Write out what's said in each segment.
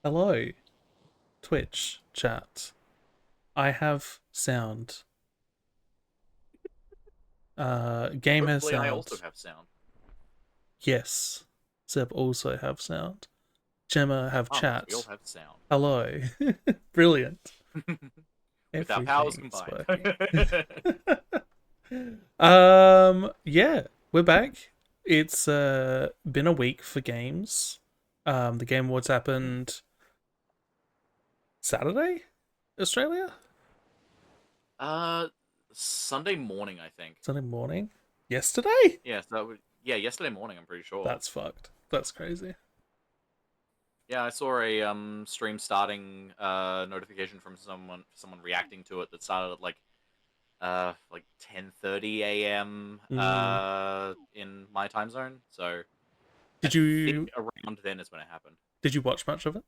Hello, Twitch chat. I have sound. Game has Hopefully, I also sound. have sound. Yes. Seb also have sound. Gemma have Marvelous, we all chat. have sound. Hello. Brilliant. With our powers Everything is combined. working. Yeah, we're back. It's been a week for games. The Game Awards happened Saturday, Australia? uh, Sunday morning, I think. Sunday morning? Yesterday? Yeah, yeah, yesterday morning, I'm pretty sure. That's fucked. That's crazy. Yeah, I saw a stream starting notification from someone reacting to it that started at like 10:30 a.m. Mm. In my time zone. So I Did think you around then is when it happened. did you watch much of it?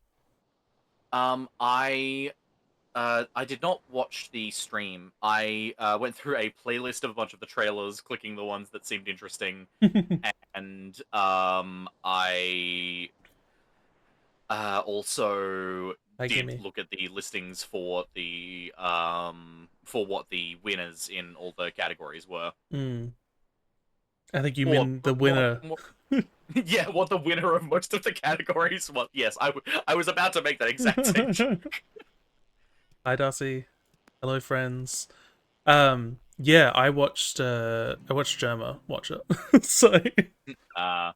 I did not watch the stream. I went through a playlist of a bunch of the trailers, clicking the ones that seemed interesting, and I also Hi, did gimme. look at the listings for what the winners in all the categories were. Mm. I think you Or mean the winner. yeah, what the winner of most of the categories was. Yes, I was about to make that exact same joke. Hi, Darcy. Hello, friends. Yeah, I watched Germa watch it, so Uh,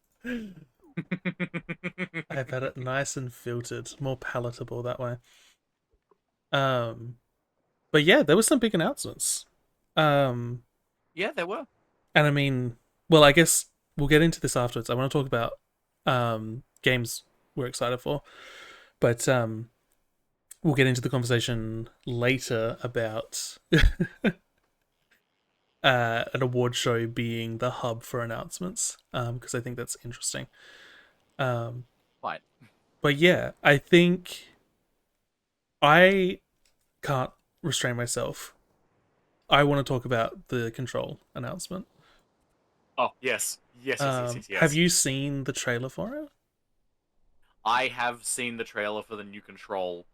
I've had it nice and filtered, more palatable that way. Um, but yeah, there were some big announcements. Um, yeah, there were. and I mean, well, I guess we'll get into this afterwards. I want to talk about games we're excited for, but we'll get into the conversation later about an award show being the hub for announcements, because I think that's interesting. Um, Fine. but yeah, I think I can't restrain myself. I want to talk about the Control announcement. Oh, yes. Yes, yes, yes, yes, Have yes. you seen the trailer for it? I have seen the trailer for the new Control.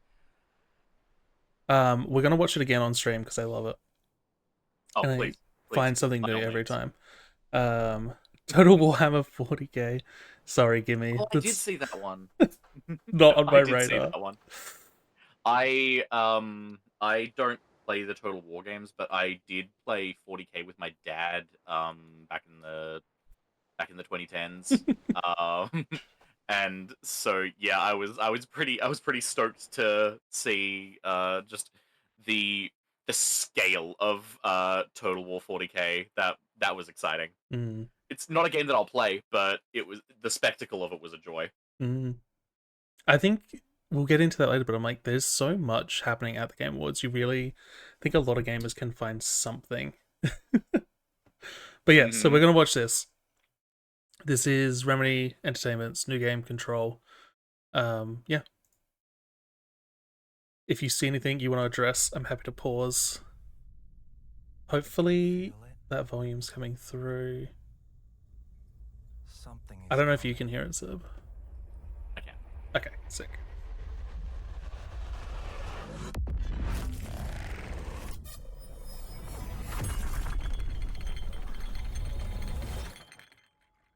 We're gonna watch it again on stream because I love it, Oh, and I please. Please. find something By new all every means. time. Total Warhammer 40k. Sorry, gimme. Oh, I did That's see that one. not on I my did see radar. that one. I don't play the Total War games, but I did play 40k with my dad back in the 2010s. Um and so yeah, I was pretty stoked to see just the the scale of Total War 40k. That was exciting. Mm, It's not a game that I'll play, but it was the spectacle of it was a joy. mm. I think we'll get into that later, but I'm like, there's so much happening at the Game Awards. You really think a lot of gamers can find something. But yeah, so Hmm. we're gonna watch this. This is Remedy Entertainment's new game Control. Yeah. If you see anything you want to address, I'm happy to pause. Hopefully that volume's coming through. I don't know if you can hear it, Seb. I can. Okay, sick.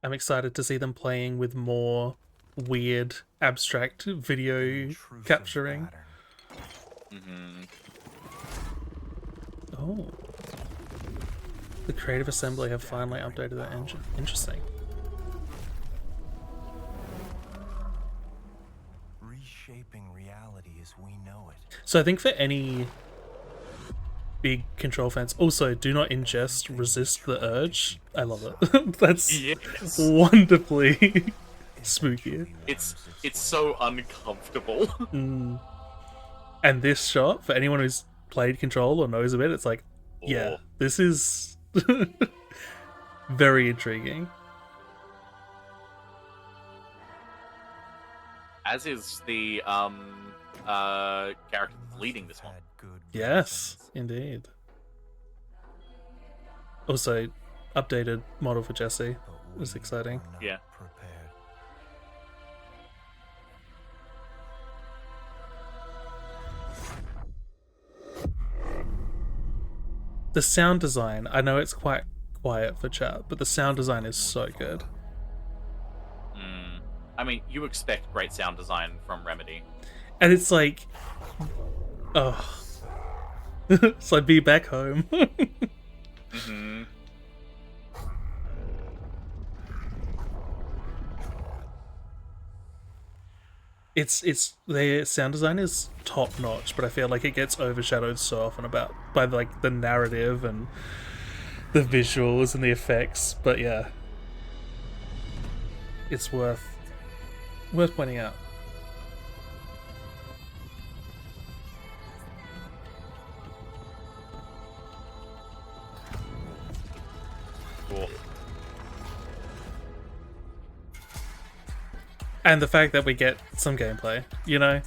I'm excited to see them playing with more weird, abstract video capturing. Hmm. Oh, the Creative Assembly have finally updated their engine. Interesting. Reshaping reality as we know it. So I think for any big Control fans, also do not ingest Resist the Urge. I love it. That's Yes. wonderfully spooky. It's so uncomfortable. Mm. And this shot, for anyone who's played Control or knows of it, it's like, yeah, Oh. this is very intriguing. As is the character that's leading this one. Yes, indeed. Also, updated model for Jesse is exciting. Yeah. the sound design, I know it's quite quiet for chat, but the sound design is so good. I mean, you expect great sound design from Remedy. And it's like, oh, it's like be back home. Mm-hmm. It's their sound design is top notch, but I feel like it gets overshadowed so often about by like the narrative and the visuals and the effects. But yeah, it's worth pointing out. Cool. And the fact that we get some gameplay, you know,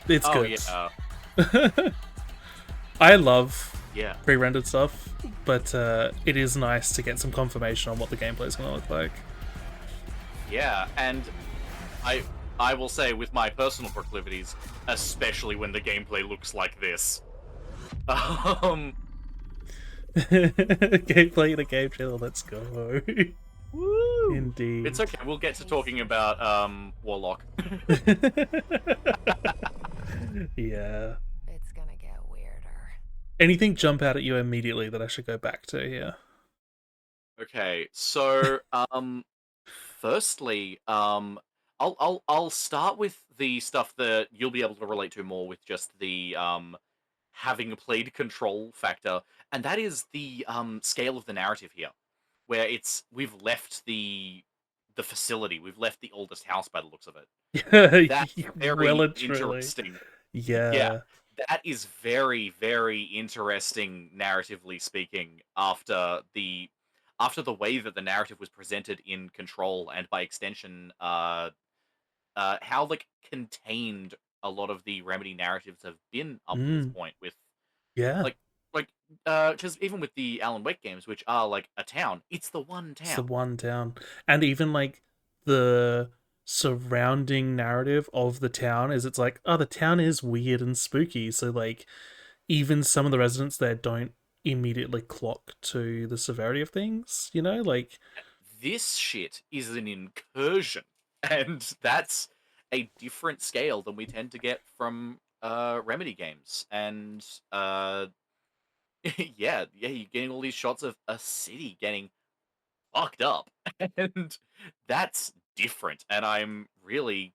it's Oh good. yeah. I love Yeah. pre-rendered stuff, but it is nice to get some confirmation on what the gameplay is going to look like. Yeah, and I will say, with my personal proclivities, especially when the gameplay looks like this. Gameplay in a game channel, let's go. Woo! Indeed. It's okay, we'll get to talking about Warlock. Yeah. It's gonna get weirder. Anything jump out at you immediately that I should go back to here? Okay, so firstly, I'll start with the stuff that you'll be able to relate to more with just the having played Control factor, and that is the scale of the narrative here, where we've left the facility, we've left the oldest house by the looks of it. That's very Well and truly. interesting. Yeah. Yeah, that is very, very interesting narratively speaking. After the way that the narrative was presented in Control, and by extension, how like contained a lot of the Remedy narratives have been up to this point, with Yeah. like because even with the Alan Wake games, which are like a town, it's the one It's the town. one town. And even like the surrounding narrative of the town is it's like, oh, the town is weird and spooky. So like even some of the residents there don't immediately clock to the severity of things, you know? Like This shit is an incursion, and that's a different scale than we tend to get from Remedy games. And yeah, you're getting all these shots of a city getting fucked up, and that's different. And I'm really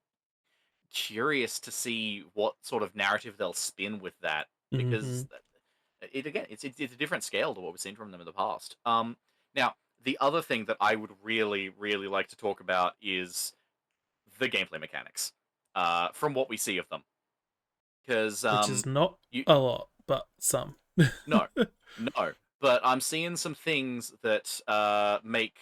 curious to see what sort of narrative they'll spin with that, because it again, it's a different scale to what we've seen from them in the past. Now the other thing that I would really really like to talk about is the gameplay mechanics, from what we see of them, because which is not you a lot, but some. no, no, but I'm seeing some things that make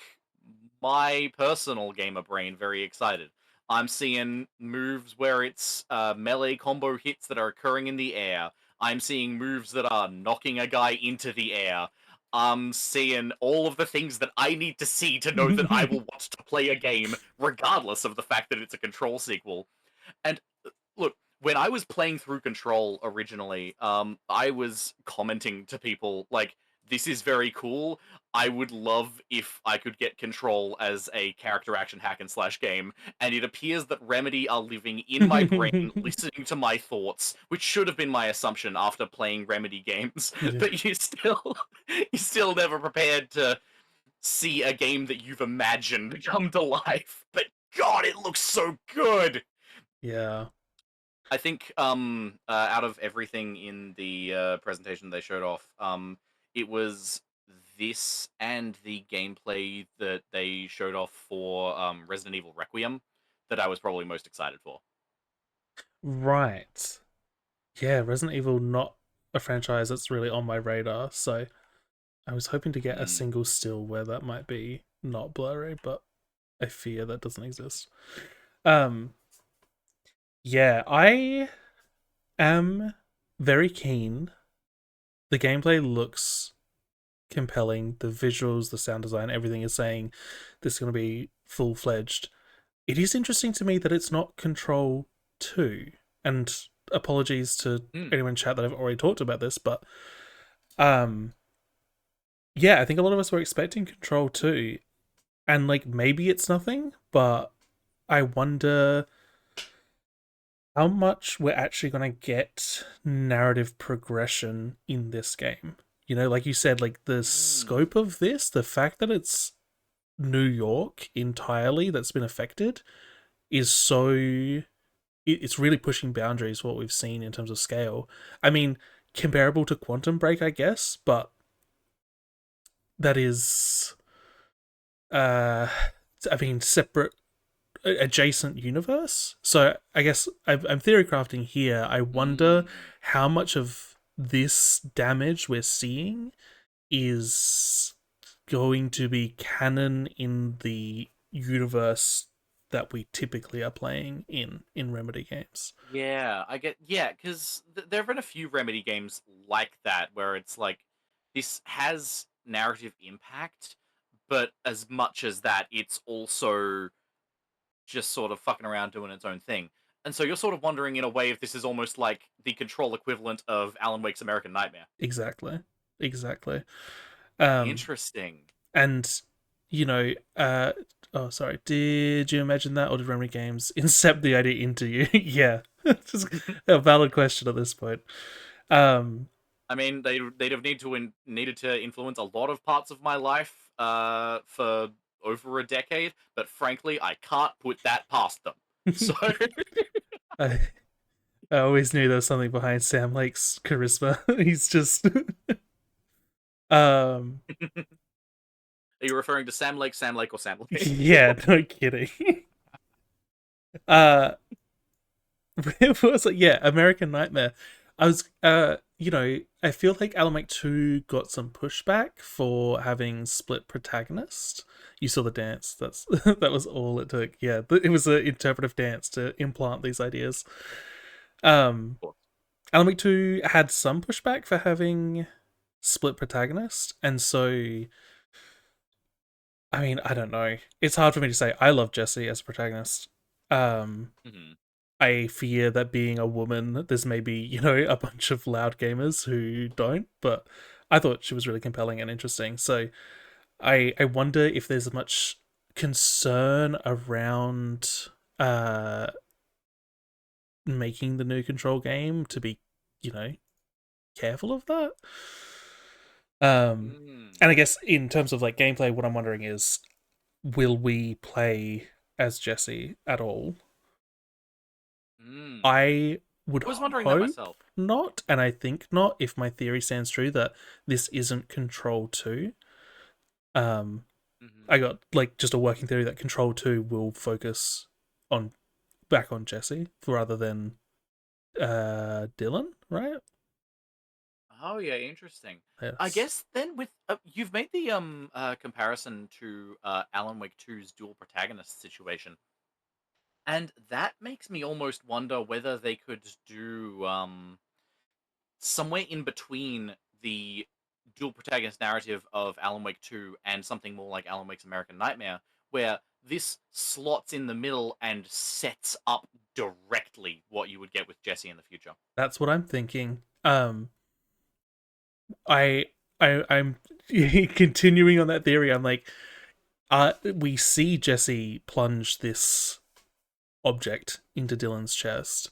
my personal gamer brain very excited. I'm seeing moves where it's melee combo hits that are occurring in the air. I'm seeing moves that are knocking a guy into the air. I'm seeing all of the things that I need to see to know that I will want to play a game, regardless of the fact that it's a Control sequel. And look, when I was playing through Control originally, I was commenting to people like, "This is very cool. I would love if I could get Control as a character action hack and slash game." And it appears that Remedy are living in my brain, listening to my thoughts, which should have been my assumption after playing Remedy games. But you're still never prepared to see a game that you've imagined come to life. But God, it looks so good. Yeah. I think out of everything in the presentation they showed off, it was this and the gameplay that they showed off for Resident Evil Requiem that I was probably most excited for. Right. Yeah, Resident Evil not a franchise that's really on my radar, so I was hoping to get a single still where that might be not blurry, but I fear that doesn't exist. Yeah, I am very keen. The gameplay looks compelling. The visuals, the sound design, everything is saying this is going to be full-fledged. It is interesting to me that it's not Control 2. And apologies to anyone in chat that I've already talked about this, but yeah, I think a lot of us were expecting Control too, and like maybe it's nothing, but I wonder how much we're actually going to get narrative progression in this game. You know, like you said, like the Mm. scope of this, the fact that it's New York entirely that's been affected is so it's really pushing boundaries what we've seen in terms of scale. I mean, comparable to Quantum Break, I guess, but that is I mean separate adjacent universe. So I guess I'm theory crafting here. I wonder Mm. how much of this damage we're seeing is going to be canon in the universe that we typically are playing in Remedy games. Yeah, I get. Yeah, because there have been a few Remedy games like that where it's like this has narrative impact, but as much as that, it's also just sort of fucking around doing its own thing. And so you're sort of wondering in a way if this is almost like the Control equivalent of Alan Wake's American Nightmare. Exactly. Exactly. Um Interesting. and you know, oh sorry, did you imagine that or did Remedy Games incept the idea into you? Yeah. Just a valid question at this point. Um I mean, they'd have needed to influence a lot of parts of my life for over a decade, but frankly, I can't put that past them. So, I I always knew there was something behind Sam Lake's charisma. He's just um are you referring to Sam Lake, or Sam Lake? yeah, no kidding. uh it was like, yeah, American Nightmare. I was you know, I feel like Alan Wake 2 got some pushback for having split protagonist. You saw the dance. That's that was all it took. Yeah, it was an interpretive dance to implant these ideas. Um Alan Wake 2 had some pushback for having split protagonist, and so I mean, I don't know. It's hard for me to say. I love Jessie as a protagonist. Um, Mhm. I fear that being a woman, there's maybe, you know, a bunch of loud gamers who don't, but I thought she was really compelling and interesting. So I wonder if there's much concern around uh making the new Control game to be, you know, careful of that. Mm. And I guess in terms of like gameplay, what I'm wondering is, will we play as Jesse at all? Mm. I would I was wondering that hope myself. not, and I think not if my theory stands true that this isn't Control 2. Um, Hmm. I got like just a working theory that Control 2 will focus on back on Jesse rather than Dylan, right? Oh yeah, interesting. I Yes. guess then with you've made the comparison to Alan Wake 2's dual protagonist situation. And that makes me almost wonder whether they could do somewhere in between the dual protagonist narrative of Alan Wake 2 and something more like Alan Wake's American Nightmare, where this slots in the middle and sets up directly what you would get with Jesse in the future. That's what I'm thinking. I I'm continuing on that theory. I'm like, we see Jesse plunge this object into Dylan's chest,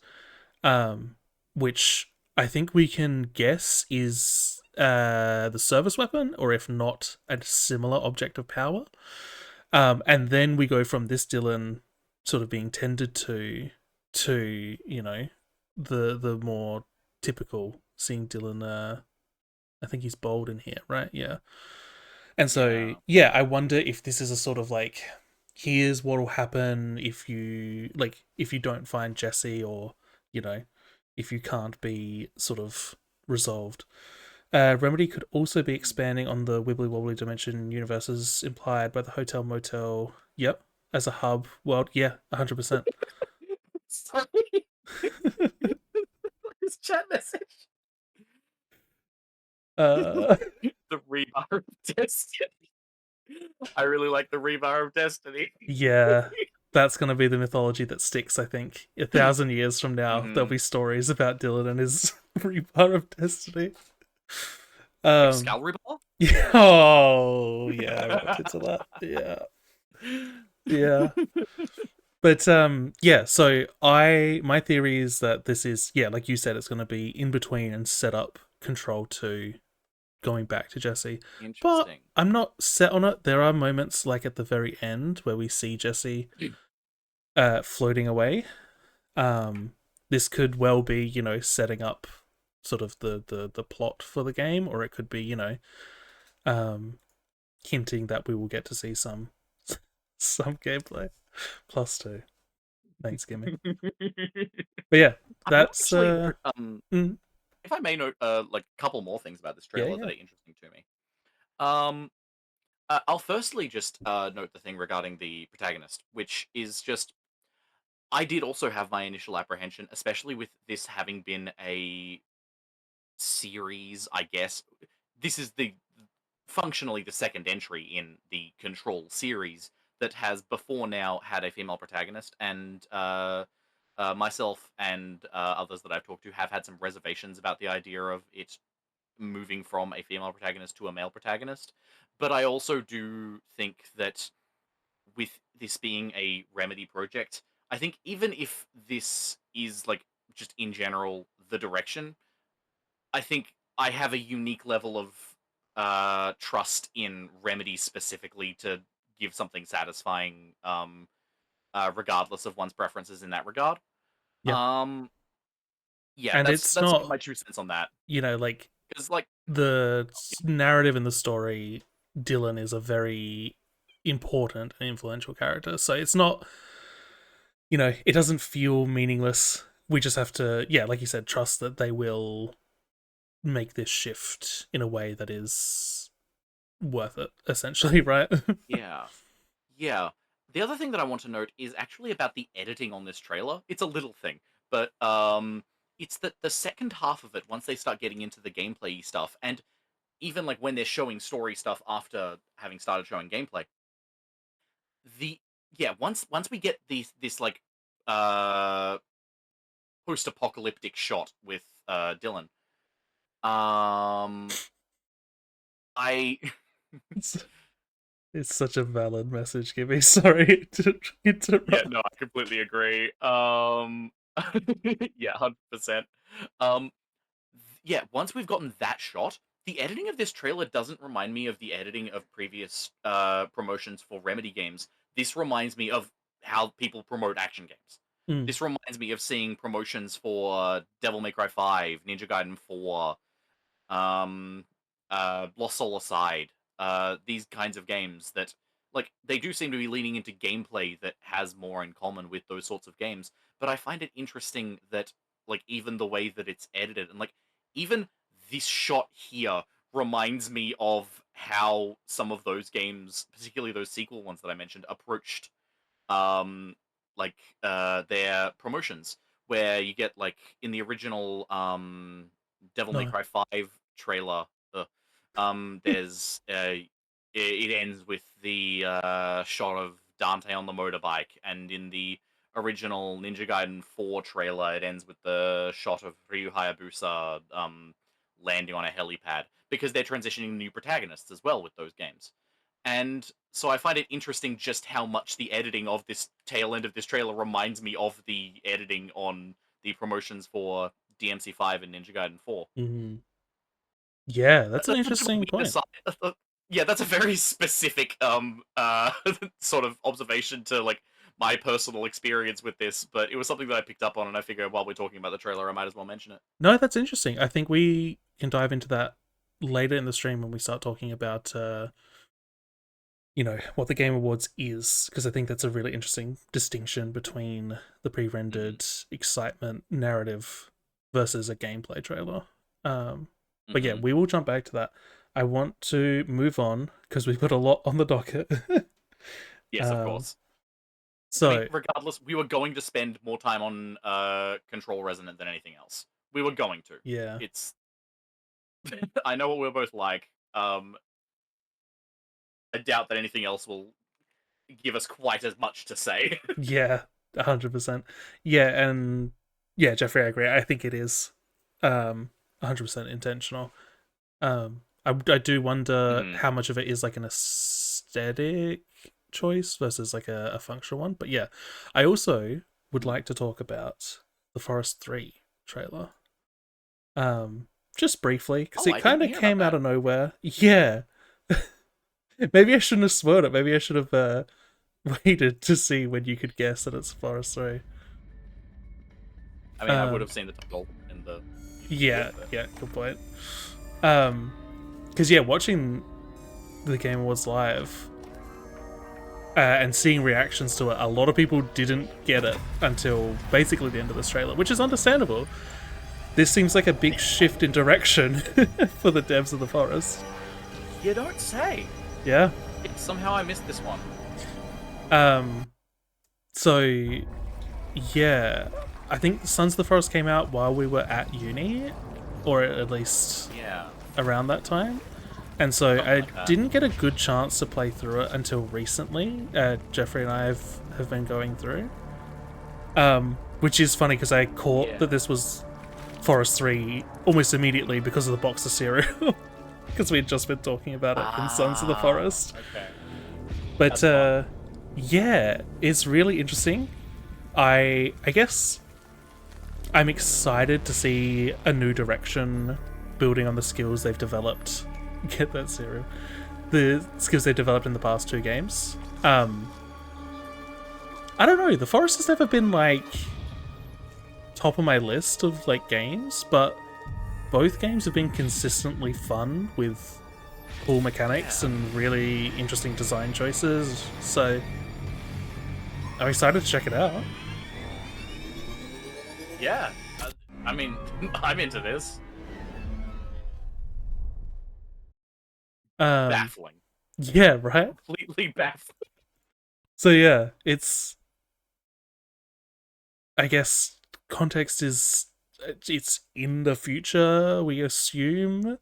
um, which I think we can guess is the service weapon, or if not, a similar object of power. And then we go from this Dylan sort of being tended to you know the more typical seeing Dylan. I think he's bold in here, right? Yeah. And so, Yeah. yeah, I wonder if this is a sort of like, here's what'll happen if you don't find Jesse, or you know, if you can't be sort of resolved. Remedy could also be expanding on the wibbly wobbly dimension universes implied by the hotel motel. Yep, as a hub world. Yeah, 100%. Sorry. His chat message. uh, The Rebar of Destiny. I really like the Rebar of Destiny. yeah, that's gonna be the mythology that sticks. I think 1,000 years from now, there'll Hmm. be stories about Dylan and his rebar of destiny. Like Um, Skull Rebar? Yeah. Oh, yeah. I wanted to that. Yeah. Yeah. But yeah, so my theory is that this is, yeah, like you said, it's gonna be in between and set up Control 2 going back to Jesse. But Interesting. I'm not set on it. There are moments like at the very end where we see Jesse floating away. This could well be, setting up sort of the plot for the game, or it could be, um hinting that we will get to see some gameplay. Plus two. Thanks, Gimme. But yeah, I want to that's actually mm, if I may note like a couple more things about this yeah, trailer yeah. that are interesting to me. Um I'll firstly just note the thing regarding the protagonist, which is just I did also have my initial apprehension, especially with this having been a series, I guess. This is the functionally the second entry in the Control series that has before now had a female protagonist, and myself and others that I've talked to have had some reservations about the idea of it moving from a female protagonist to a male protagonist. But I also do think that with this being a Remedy project, I think even if this is like just in general the direction, I think I have a unique level of trust in Remedy specifically to give something satisfying, regardless of one's preferences in that regard. Yeah. Um, yeah, And that's it's that's not, my 2 cents on that. like Because like, the yeah, narrative in the story, Dylan is a very important and influential character. So it's not, it doesn't feel meaningless. We just have to, yeah, like you said, trust that they will make this shift in a way that is worth it, essentially, right? yeah, yeah. The other thing that I want to note is actually about the editing on this trailer. It's a little thing, but it's that the second half of it, once they start getting into the gameplay stuff, and even like when they're showing story stuff after having started showing gameplay, the yeah, once we get this like uh post-apocalyptic shot with Dylan, um I it's, it's such a valid message, Gibby. Sorry to yeah, interrupt. no, I completely agree. Yeah, 100%. Um yeah, once we've gotten that shot, the editing of this trailer doesn't remind me of the editing of previous promotions for Remedy games. This reminds me of how people promote action games. Mm, This reminds me of seeing promotions for Devil May Cry 5, Ninja Gaiden 4, um, Lost Soul Aside, these kinds of games that, like, they do seem to be leaning into gameplay that has more in common with those sorts of games. But I find it interesting that, like, even the way that it's edited, and, like, even this shot here reminds me of how some of those games, particularly those sequel ones that I mentioned, approached um like their promotions, where you get like in the original Devil May no. Cry 5 trailer, there's it ends with the shot of Dante on the motorbike, and in the original Ninja Gaiden 4 trailer it ends with the shot of Ryu Hayabusa landing on a helipad, because they're transitioning new protagonists as well with those games. And so I find it interesting just how much the editing of this tail end of this trailer reminds me of the editing on the promotions for DMC5 and Ninja Gaiden 4. Mm, yeah, that's an That's a bit of a interesting weird point. aside. Yeah, that's a very specific sort of observation to like my personal experience with this, but it was something that I picked up on, and I figured while we're talking about the trailer, I might as well mention it. No, that's interesting. I think we can dive into that later in the stream when we start talking about what the Game Awards is, because I think that's a really interesting distinction between the Hmm. pre-rendered excitement narrative versus a gameplay trailer. But yeah, Hmm. we will jump back to that. I want to move on because we've got a lot on the docket. Yes, of um, course. I mean, so regardless, we were going to spend more time on Control Resonant than anything else. We were going to. yeah, It's I know what we're both like. I doubt that anything else will give us quite as much to say. yeah, 100%. Yeah, and yeah, Jeffrey, I agree. I think it is 100% intentional. I do wonder Mhm. how much of it is like an aesthetic choice versus like a functional one. But yeah, I also would like to talk about the Forest 3 trailer. Just briefly, because Oh, it I didn't kind of hear about came out that. of nowhere. Yeah. Maybe I shouldn't have spoiled it. Maybe I should have waited to see when you could guess that it's Forest 3. I mean, I would Um, have seen the title in the YouTube yeah, clip, but yeah, good point. Because yeah, watching the Game Awards live and seeing reactions to it, a lot of people didn't get it until basically the end of this trailer, which is understandable. This seems like a big shift in direction for the devs of the Forest. you don't say. Yeah. Somehow I missed this one. So yeah, I think Sons of the Forest came out while we were at uni, or at least Yeah. around that time. And so Something I like that. didn't get a good chance to play through it until recently. Jeffrey and I have been going through. Which is funny because I caught that this was Forest 3 almost immediately because of the box of cereal. Because we had just been talking about it in Sons of the Forest. Okay. But That's yeah, it's really interesting. I guess I'm excited to see a new direction building on the skills they've developed. Get that cereal. The skills they've developed in the past two games. I don't know, the Forest has never been like top of my list of like games, but both games have been consistently fun with cool mechanics and really interesting design choices. So I'm excited to check it out. Yeah. I mean, I'm into this. Um, Baffling. yeah, right. Completely baffling. So yeah, it's. I guess context is it's in the future, we assume.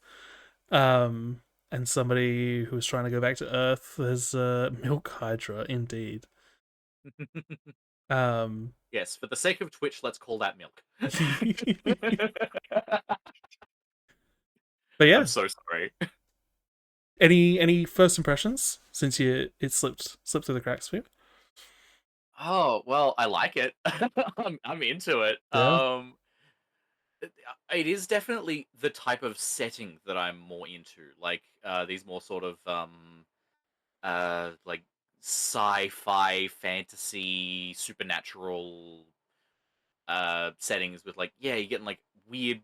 And somebody who's trying to go back to Earth has milk Hydra, indeed. Um, Yes, for the sake of Twitch, let's call that milk. but yeah, I'm so sorry. any first impressions since it slipped through the cracks for you? Oh, well, I like it. I'm into it. Yeah, It is definitely the type of setting that I'm more into. Like these more sort of like sci-fi, fantasy, supernatural settings with like you're getting like weird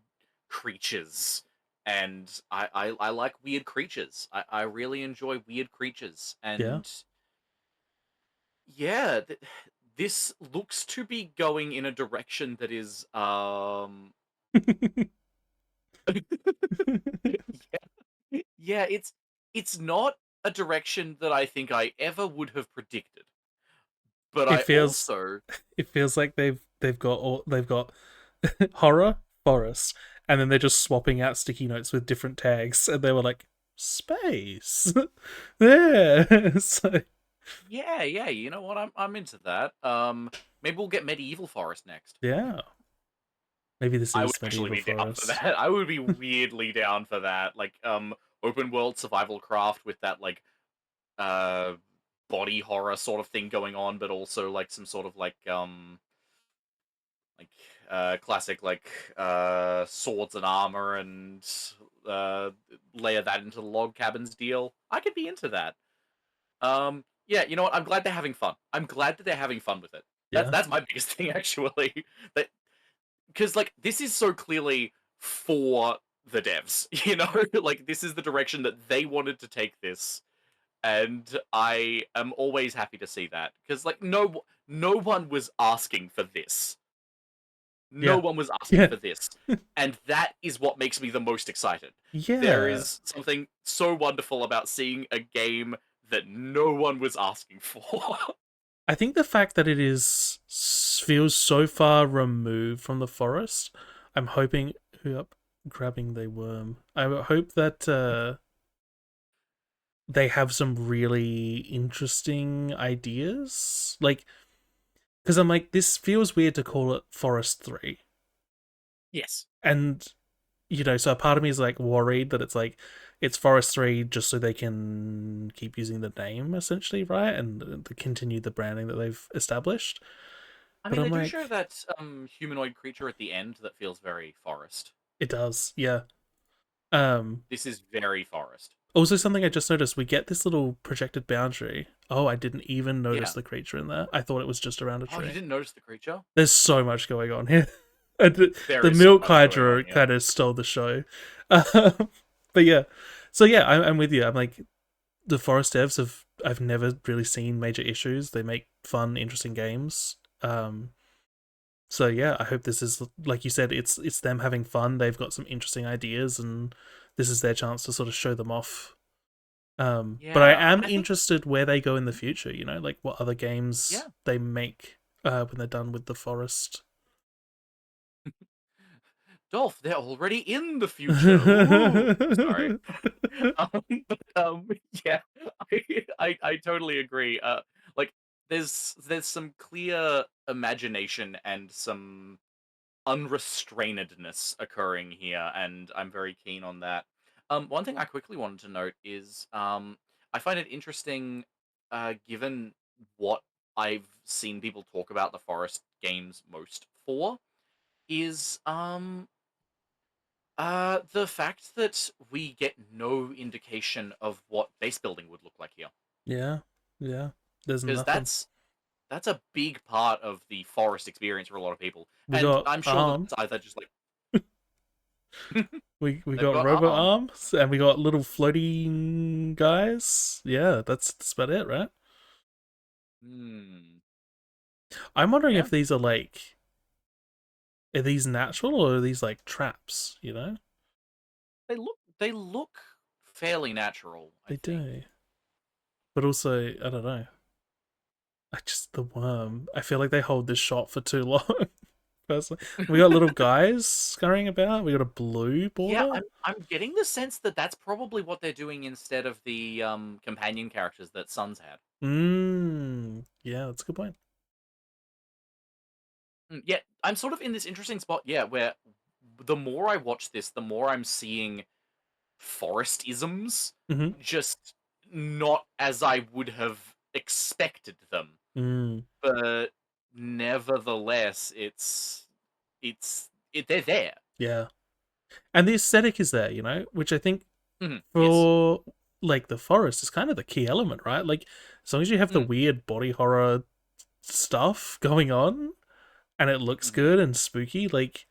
creatures. And I like weird creatures. I really enjoy weird creatures. yeah. And yeah, this looks to be going in a direction that is yeah, it's not a direction that I think I ever would have predicted. But it I feels also it feels like they've got horror forest, and then they're just swapping out sticky notes with different tags, and they were like space. Yeah, so yeah, you know what? I'm into that. Maybe we'll get medieval forest next. yeah, maybe this I would is actually medieval be down for forest. that. I would be weirdly down for that. Like open world survival craft with that like uh body horror sort of thing going on, but also like some sort of like classic like swords and armor and uh layer that into the log cabins deal. I could be into that. Yeah, you know what? I'm glad they're having fun. I'm glad that they're having fun with it. Yeah, That's my biggest thing actually. That because like this is so clearly for the devs, you know? Like this is the direction that they wanted to take this, and I am always happy to see that because like no one was asking for this. No yeah, one was asking yeah, for this. And that is what makes me the most excited. There yeah. is something so wonderful about seeing a game that no one was asking for. I think the fact that it is feels so far removed from the forest. I'm hoping. Yep, grabbing the worm. I hope that they have some really interesting ideas. Like, because I'm like, this feels weird to call it Forest 3. Yes. And so part of me is like worried that it's like it's Forest 3 just so they can keep using the name essentially, right? And continue the branding that they've established. I But mean, I'm they do show like, that humanoid creature at the end that feels very forest. it does, yeah. Um, This is very forest. Also, something I just noticed, we get this little projected boundary. Oh, I didn't even notice Yeah. the creature in there. I thought it was just around a Oh, you tree. didn't notice the creature? There's so much going on here. And There the is so Milk much going on Hydra here. kind of stole the show. But yeah. So yeah, I'm with you. I'm like, the Forest devs I've never really seen major issues. They make fun, interesting games. So yeah, I hope this is, like you said, it's them having fun. They've got some interesting ideas, and this is their chance to sort of show them off. But I Yeah, am I think interested where they go in the future. Like what other games yeah. they make when they're done with the Forest. Dolph, they're already in the future. Woo! Sorry. But yeah, I totally agree. Like there's some clear imagination and some unrestrainedness occurring here, and I'm very keen on that. One thing I quickly wanted to note is I find it interesting, given what I've seen people talk about the Forest games most for, is the fact that we get no indication of what base building would look like here, Yeah, yeah. There's because nothing. that's a big part of the Forest experience for a lot of people, We and got I'm sure that arms. it's either just like We they've got got robot arms. arms, and we got little floating guys. Yeah, that's about it, right? Hmm. I'm wondering Yeah, if these are these natural or are these like traps? they look fairly natural, I They think. do, but also I don't know. I just the worm. I feel like they hold this shot for too long. Personally, we got little guys scurrying about. We got a blue Yeah, border. I'm getting the sense that that's probably what they're doing instead of the companion characters that Suns had. Yeah, that's a good point. Yeah, I'm sort of in this interesting spot, yeah, where the more I watch this, the more I'm seeing forest isms, Mm-hmm. just not as I would have expected them. Mm, But nevertheless, they're there. yeah, and the aesthetic is there, which I think Yes. for like the forest is kind of the key element, right? Like as long as you have the Mm, weird body horror stuff going on and it looks mhm. good and spooky, like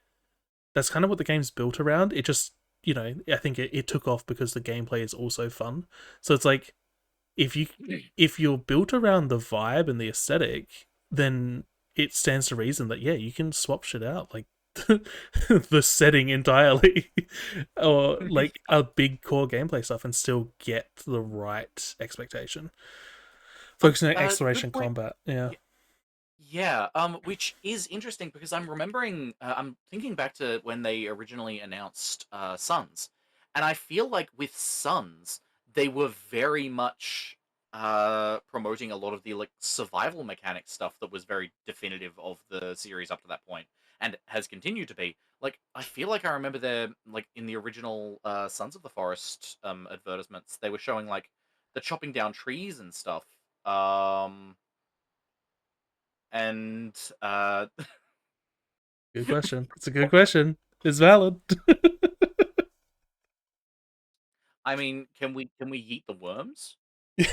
that's kind of what the game's built around. It just, I think it took off because the gameplay is also fun. So it's like if you if you're built around the vibe and the aesthetic, then it stands to reason that yeah, you can swap shit out like the setting entirely or like a big core gameplay stuff and still get the right expectation. Focusing on Good exploration point. combat, yeah. Yeah, which is interesting because I'm remembering, I'm thinking back to when they originally announced Suns, and I feel like with Suns they were very much promoting a lot of the like survival mechanic stuff that was very definitive of the series up to that point, and has continued to be. Like, I feel like I remember there, like in the original Sons of the Forest advertisements, they were showing like the chopping down trees and stuff. Um, and Good question. It's a good question. It's valid. I mean, can we eat the worms?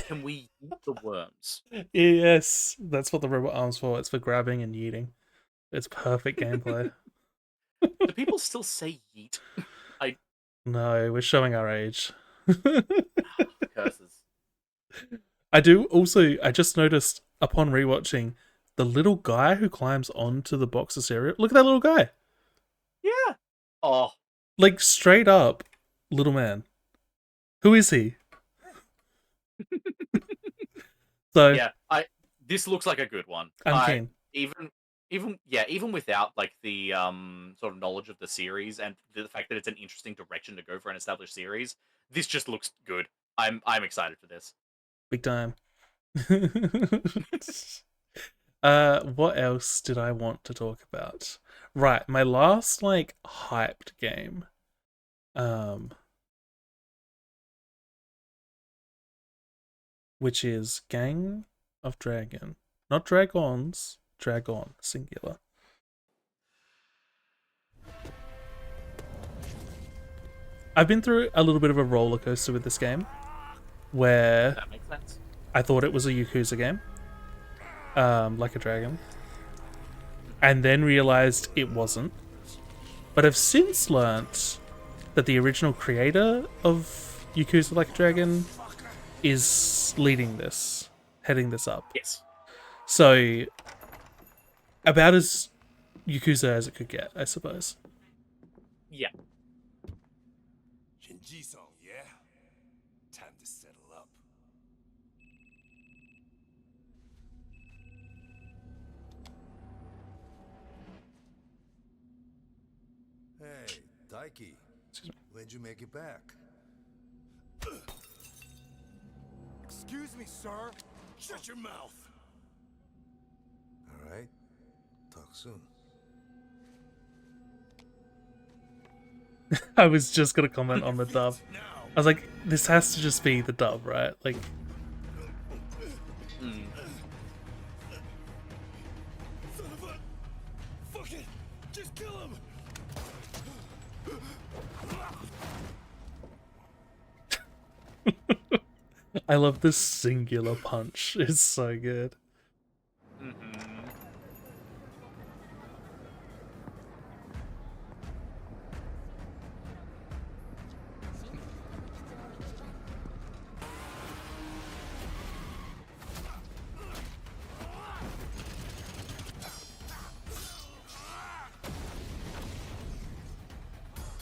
Can we eat the worms? Yes, that's what the robot arm's for. It's for grabbing and yeeting. It's perfect gameplay. Do people still say yeet? I No, we're showing our age. curses. I do also, I just noticed upon rewatching the little guy who climbs onto the box of cereal. Look at that little guy. Yeah. Oh, Like straight up little man. Who is he? So yeah. This looks like a good one. I'm I keen. even even without like the sort of knowledge of the series and the fact that it's an interesting direction to go for an established series, this just looks good. I'm excited for this. Big time. What else did I want to talk about? Right, my last like hyped game um, which is Gang of Dragon, not Dragons, Dragon singular. I've been through a little bit of a roller coaster with this game, where That makes sense. I thought it was a Yakuza game, like a dragon, and then realized it wasn't. But I've since learnt that the original creator of Yakuza Like a Dragon is leading this, heading this up. Yes. So, about as Yakuza as it could get, I suppose. Yeah. Shinji-san, yeah? Time to settle up. Hey, Daiki. Excuse me. When'd you make it back? Excuse me, sir. Shut your mouth. All right. Talk soon. I was just gonna comment on the dub. Now. I was like, this has to just be the dub, right? Like, Mm. Son of a... Fuck it. Just kill him. I love this singular punch. It's so good. Mm-hmm.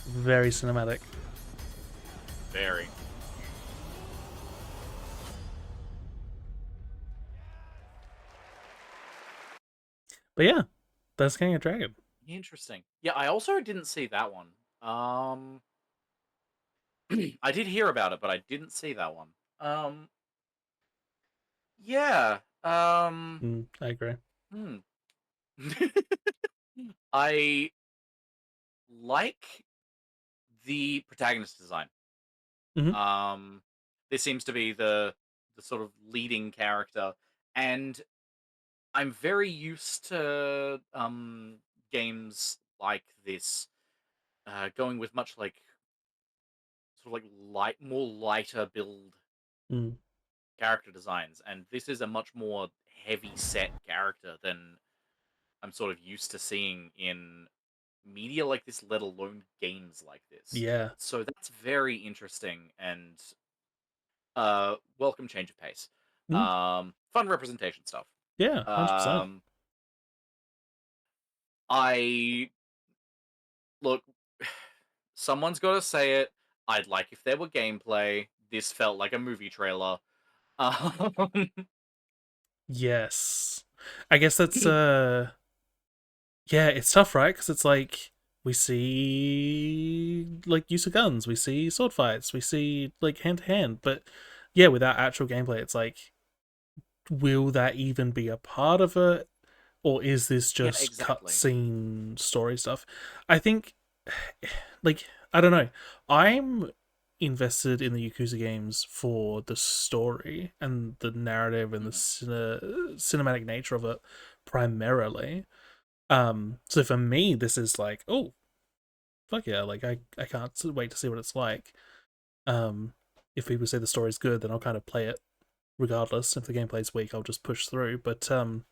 Very cinematic. Very. But yeah, that's King of Dragon. Interesting. Yeah, I also didn't see that one. I did hear about it, but I didn't see that one. Yeah. I agree. Hmm. I like the protagonist design. Mhm. This seems to be the sort of leading character, and I'm very used to games like this, going with much like sort of like more lighter build Mm. character designs, and this is a much more heavy set character than I'm sort of used to seeing in media like this, let alone games like this. Yeah. So that's very interesting and welcome change of pace. Mm. Fun representation stuff. Yeah, 100%. Um, I look, someone's got to say it. I'd like if there were gameplay. This felt like a movie trailer. Um, Yes. I guess that's yeah, it's tough, right? Because it's like we see like use of guns, we see sword fights, we see like hand to hand, but yeah, without actual gameplay, it's like, will that even be a part of it, or is this yeah, just exactly. cutscene story stuff? I think, like, I don't know. I'm invested in the Yakuza games for the story and the narrative and the Mhm. cinematic nature of it primarily. So for me, this is like, oh, fuck yeah, like I can't wait to see what it's like. Um, if people say the story's good, then I'll kind of play it regardless. If the gameplay's weak, I'll just push through. But Mhm.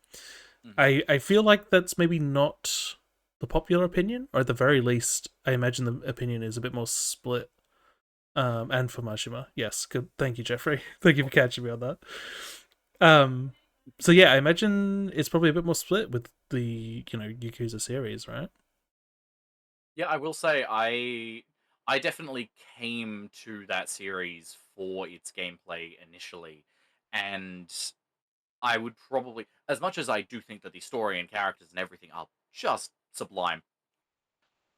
I feel like that's maybe not the popular opinion, or at the very least, I imagine the opinion is a bit more split. And for Majima, yes, good. Thank you, Jeffrey. Thank you for catching me on that. Um, so yeah, I imagine it's probably a bit more split with the Yakuza series, right? Yeah, I will say I definitely came to that series for its gameplay initially, and I would probably, as much as I do think that the story and characters and everything are just sublime,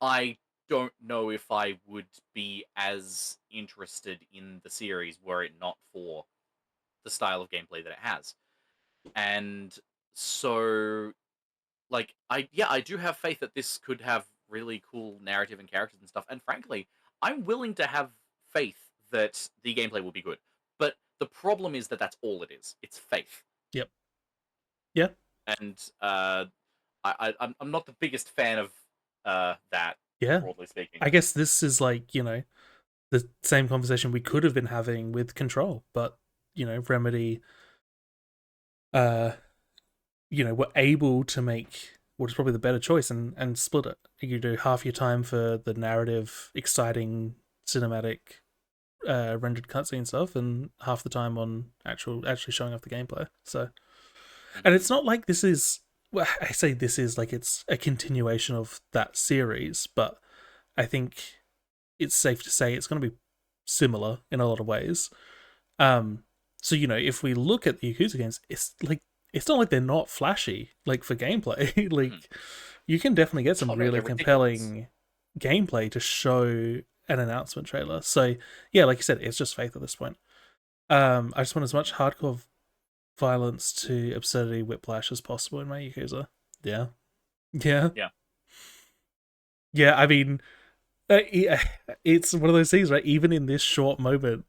I don't know if I would be as interested in the series were it not for the style of gameplay that it has. And so, like, I do have faith that this could have really cool narrative and characters and stuff. And frankly, I'm willing to have faith that the gameplay will be good. But the problem is that that's all it is. It's faith. Yep. Yeah. And I'm not the biggest fan of that, Yeah. broadly speaking. I guess this is like, the same conversation we could have been having with Control, but Remedy were able to make what is probably the better choice and split it. You do half your time for the narrative, exciting, cinematic, rendered cutscene stuff, and half the time on actually showing off the gameplay. So, and it's not like this is. Well, I say this is like it's a continuation of that series, but I think it's safe to say it's going to be similar in a lot of ways. So if we look at the Yakuza games, it's not like they're not flashy, like for gameplay. Like you can definitely get some really compelling gameplay to show an announcement trailer. So yeah, like you said, it's just faith at this point. I just want as much hardcore violence to absurdity whiplash as possible in my Yakuza. Yeah. I mean, it's one of those things, right? Even in this short moment,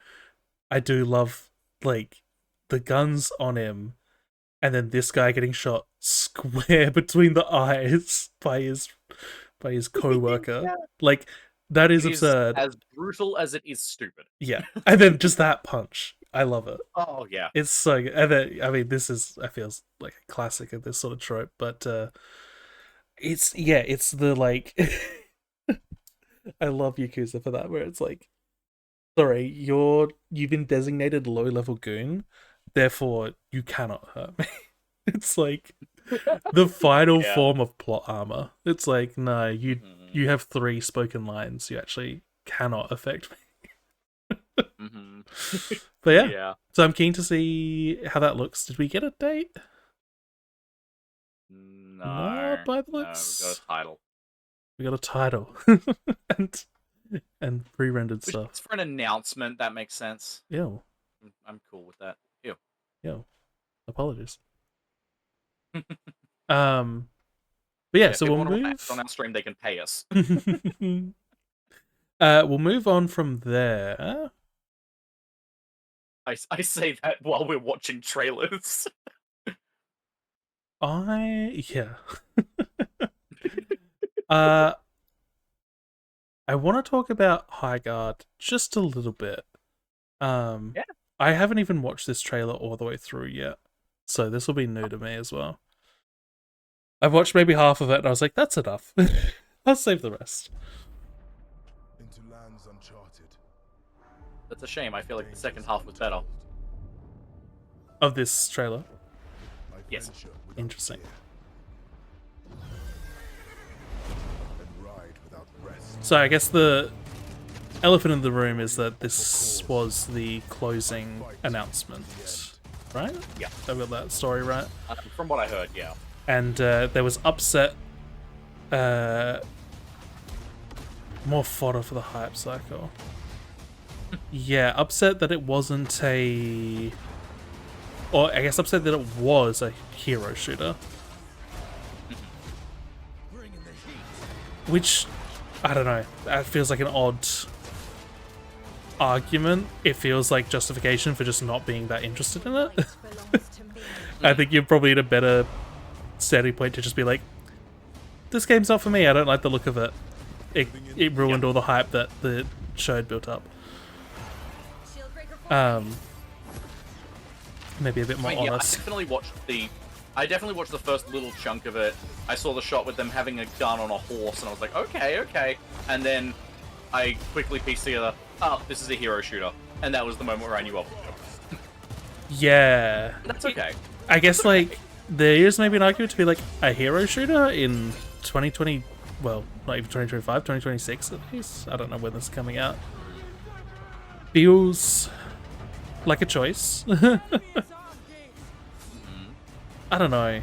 I do love like the guns on him, and then this guy getting shot square between the eyes by his co-worker. Yeah. Like that is It absurd. as brutal as it is stupid. Yeah, and then just that punch, I love it. Oh yeah, It's so good. And then, I mean, I feel like a classic of this sort of trope, but it's the like. I love Yakuza for that, where it's like, sorry, you've been designated low-level goon, therefore you cannot hurt me. It's like the final form of plot armor. It's like, no, you have 3 spoken lines. You actually cannot affect me. But yeah, so I'm keen to see how that looks. Did we get a date? No, by the looks. we got a title. We got a title and pre-rendered stuff. It's for an announcement. That makes sense. Yeah, I'm cool with that. Ew. Yeah. Apologies. But yeah, so we'll move on our stream. They can pay us. We'll move on from there. I say that while we're watching trailers. I want to talk about High Guard just a little bit. I haven't even watched this trailer all the way through yet, so this will be new to me as well. I've watched maybe half of it, and I was like, "That's enough. I'll save the rest." Into lands uncharted. That's a shame. I feel like the second half was better. Of this trailer. Yes. Interesting. So I guess the elephant in the room is that this was the closing announcement, right? Yeah. I got that story right. From what I heard, yeah. And there was upset, more fodder for the hype cycle. Yeah, upset that it wasn't or I guess upset that it was a hero shooter. Which, I don't know, that feels like an odd argument. It feels like justification for just not being that interested in it. I think you're probably in a better starting point to just be like, this game's not for me, I don't like the look of it. It ruined all the hype that the show had built up. Maybe a bit more honest. I definitely watched the first little chunk of it. I saw the shot with them having a gun on a horse, and I was like, okay. And then I quickly pieced together, oh, this is a hero shooter. And that was the moment where I knew, yeah. That's okay. I guess, like, there is maybe an argument to be like, a hero shooter in 2020, well, not even 2025, 2026 at least. I don't know when this is coming out. Feels like a choice. I don't know.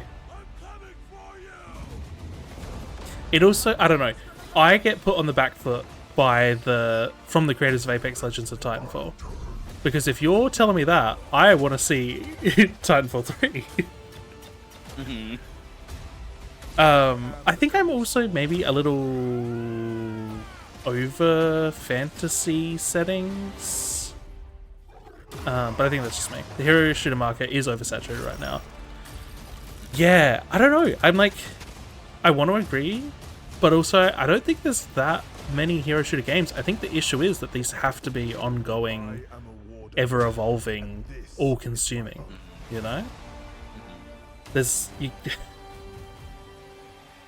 It also, I don't know. I get put on the back foot from the creators of Apex Legends of Titanfall. Because if you're telling me that, I want to see Titanfall 3. I think I'm also maybe a little over fantasy settings. But I think that's just me. The hero shooter market is oversaturated right now. Yeah, I don't know. I'm like, I want to agree, but also I don't think there's that many hero shooter games. I think the issue is that these have to be ongoing, ever evolving, all consuming. You know? There's. I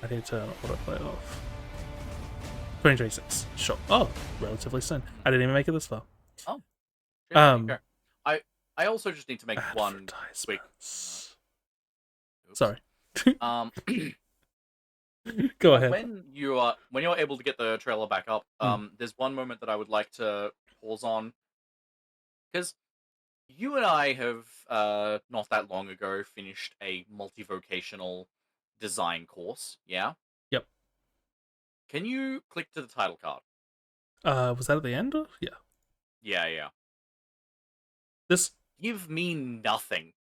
need to turn autoplay off. 2026. Sure. Oh, relatively soon. I didn't even make it this far. Oh. Yeah, there you Um, go. I also just need to make one quick. Advertisements. Oops. Sorry. Um, Go ahead. when you're able to get the trailer back up, there's one moment that I would like to pause on, because you and I have not that long ago finished a multivocational design course. Yeah. Yep. Can you click to the title card? Was that at the end? Or? Yeah. Yeah. This. Give me nothing.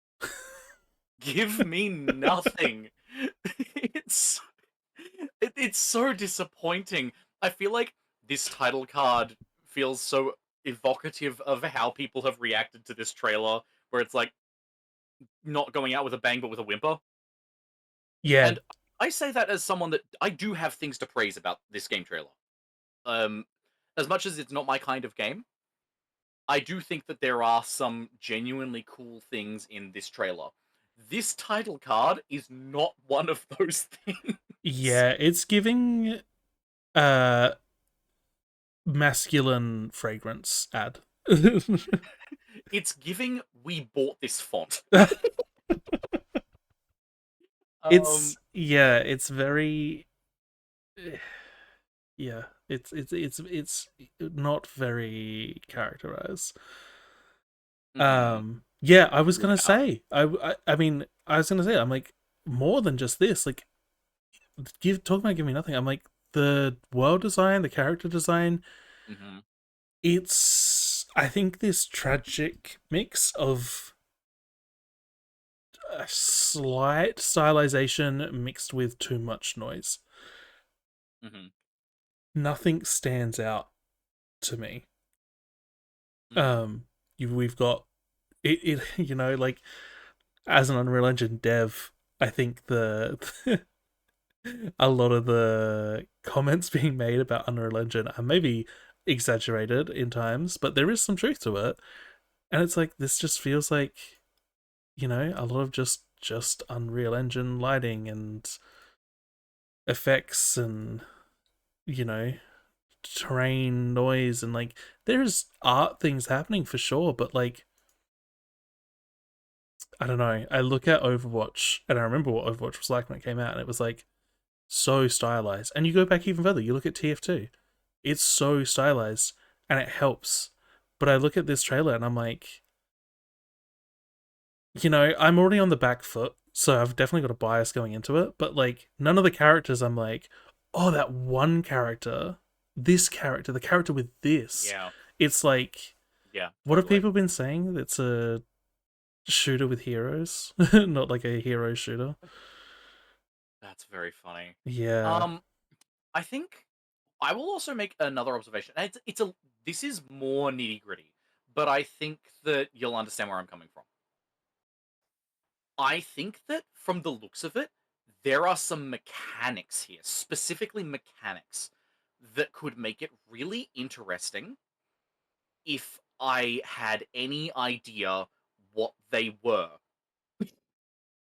Give me nothing. It's so disappointing. I feel like this title card feels so evocative of how people have reacted to this trailer, where it's like not going out with a bang but with a whimper. Yeah. And I say that as someone that I do have things to praise about this game trailer. As much as it's not my kind of game, I do think that there are some genuinely cool things in this trailer. This title card is not one of those things. Yeah, it's giving masculine fragrance ad. It's giving we bought this font. It's very yeah, it's not very characterized. Yeah, I was gonna say I mean I was gonna say I'm like more than just this, like talk about Give Me Nothing. I'm like the world design, the character design, it's I think this tragic mix of a slight stylization mixed with too much noise. Nothing stands out to me. We've got it you know, like as an Unreal Engine dev, I think the a lot of the comments being made about Unreal Engine are maybe exaggerated in times, but there is some truth to it. And it's like this just feels like, you know, a lot of just Unreal Engine lighting and effects and, you know, terrain noise, and like there's art things happening for sure, but like I don't know. I look at Overwatch and I remember what Overwatch was like when it came out, and it was like so stylized. And you go back even further, you look at TF2. It's so stylized and it helps. But I look at this trailer and I'm like, you know, I'm already on the back foot, so I've definitely got a bias going into it, but like none of the characters I'm like, oh, that one character, this character, the character with this. Yeah. It's like, yeah. What have people been saying? It's a shooter with heroes, not like a hero shooter. That's very funny. Yeah. I think I will also make another observation. And this is more nitty-gritty, but I think that you'll understand where I'm coming from. I think that from the looks of it, there are some mechanics here, specifically mechanics, that could make it really interesting if I had any idea what they were.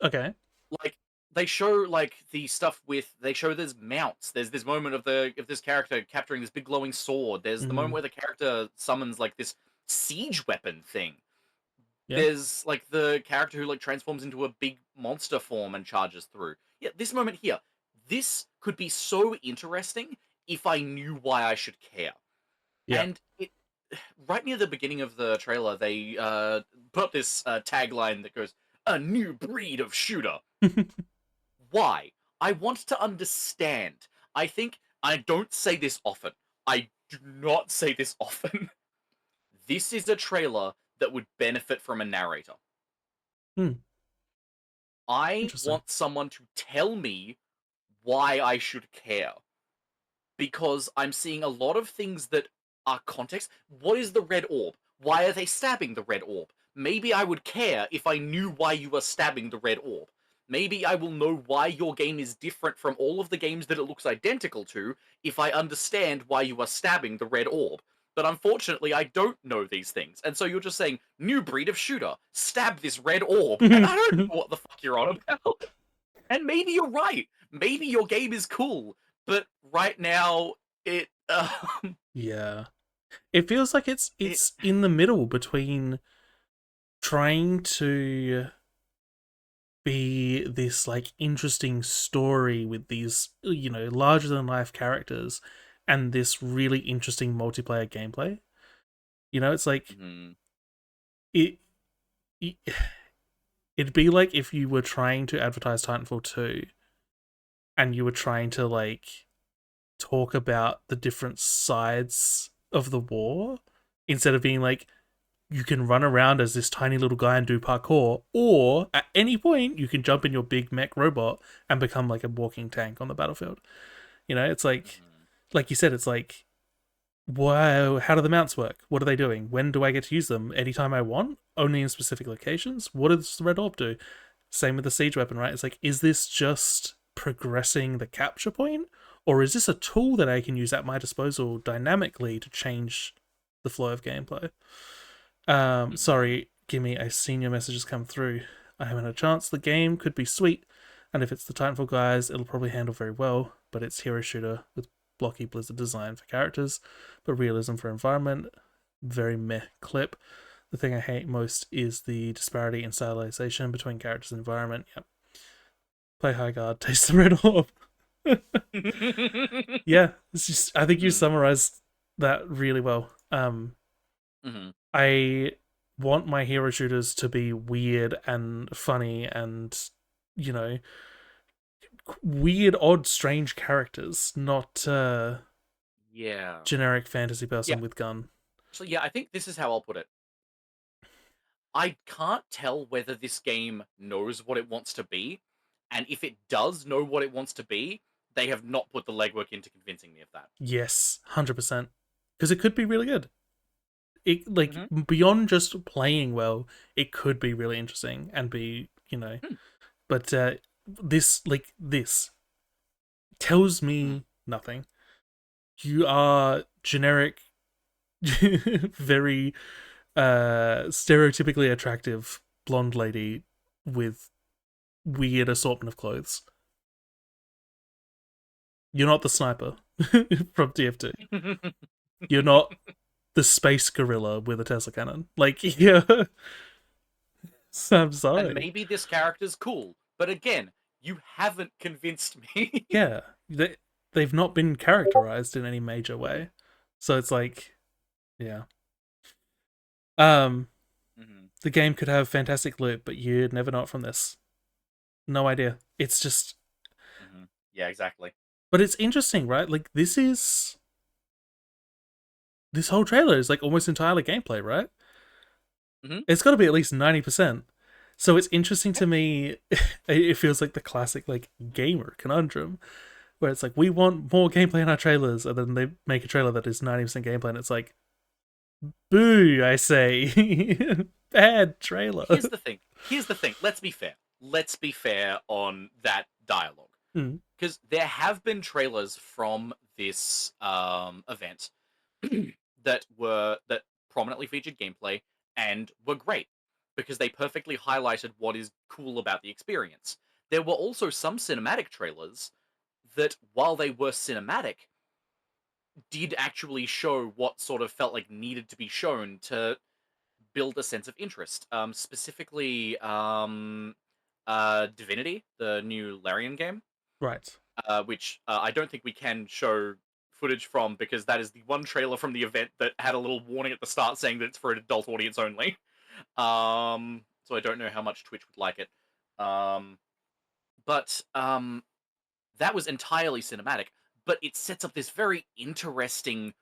Okay. Like, they show the stuff with there's mounts. There's this moment of this character capturing this big glowing sword. There's the moment where the character summons like this siege weapon thing. Yeah. There's like the character who like transforms into a big monster form and charges through. Yeah, this moment here. This could be so interesting if I knew why I should care. Yeah. And it right near the beginning of the trailer, they put up this tagline that goes, "A new breed of shooter." Why? I want to understand. I think I don't say this often. I do not say this often. This is a trailer that would benefit from a narrator. I want someone to tell me why I should care. because I'm seeing a lot of things that are context. What is the red orb? Why are they stabbing the red orb? Maybe I would care if I knew why you are stabbing the red orb. Maybe I will know why your game is different from all of the games that it looks identical to if I understand why you are stabbing the red orb. But unfortunately, I don't know these things. And so you're just saying, new breed of shooter, stab this red orb. And I don't know what the fuck you're on about. And maybe you're right. Maybe your game is cool. But right now, it Yeah. It feels like it it's in the middle between trying to be this like interesting story with these, you know, larger than life characters and this really interesting multiplayer gameplay. You know, it's like Mhm. it, it it'd be like if you were trying to advertise Titanfall 2 and you were trying to like talk about the different sides of the war instead of being like you can run around as this tiny little guy and do parkour, or at any point you can jump in your big mech robot and become like a walking tank on the battlefield. You know, it's like you said, it's like, wow, how do the mounts work? What are they doing? When do I get to use them? Anytime I want? Only in specific locations? What does the red orb do? Same with the siege weapon, right? It's like, is this just progressing the capture point? Or is this a tool that I can use at my disposal dynamically to change the flow of gameplay? Sorry, Gimme, I seen your messages come through. I haven't had a chance. The game could be sweet, and if it's the Titanfall guys, it'll probably handle very well, but it's hero shooter with blocky Blizzard design for characters, but realism for environment. Very meh clip. The thing I hate most is the disparity in stylization between characters and environment. Yep. Play high guard, taste the red orb. Yeah, it's just I think you summarized that really well. I want my hero shooters to be weird and funny and, you know, weird, odd, strange characters, not Yeah. generic fantasy person Yeah. with gun. So yeah, I think this is how I'll put it. I can't tell whether this game knows what it wants to be, and if it does know what it wants to be, they have not put the legwork into convincing me of that. Yes, 100%. Because it could be really good. It like Mhm. beyond just playing well, it could be really interesting and be, you know. But this tells me nothing. You are generic, very stereotypically attractive blonde lady with weird assortment of clothes. You're not the sniper from TF2. You're not the space gorilla with a Tesla cannon. Like, yeah. I'm And sorry. maybe this character's cool, but again, you haven't convinced me. Yeah. They've not been characterized in any major way. So it's like, yeah. The game could have fantastic loot, but you'd never know it from this. No idea. It's just Yeah, exactly. but it's interesting, right? Like this whole trailer is like almost entirely gameplay, right? It's got to be at least 90%. So it's interesting to me. It feels like the classic like gamer conundrum, where it's like we want more gameplay in our trailers, and then they make a trailer that is 90% gameplay, and it's like, boo! I say, bad trailer. Here's the thing. Let's be fair. Let's be fair on that dialogue. Because there have been trailers from this event that prominently featured gameplay and were great because they perfectly highlighted what is cool about the experience. There were also some cinematic trailers that, while they were cinematic, did actually show what sort of felt like needed to be shown to build a sense of interest. Specifically, Divinity, the new Larian game, Right. which I don't think we can show footage from because that is the one trailer from the event that had a little warning at the start saying that it's for an adult audience only. So I don't know how much Twitch would like it. But that was entirely cinematic, but it sets up this very interesting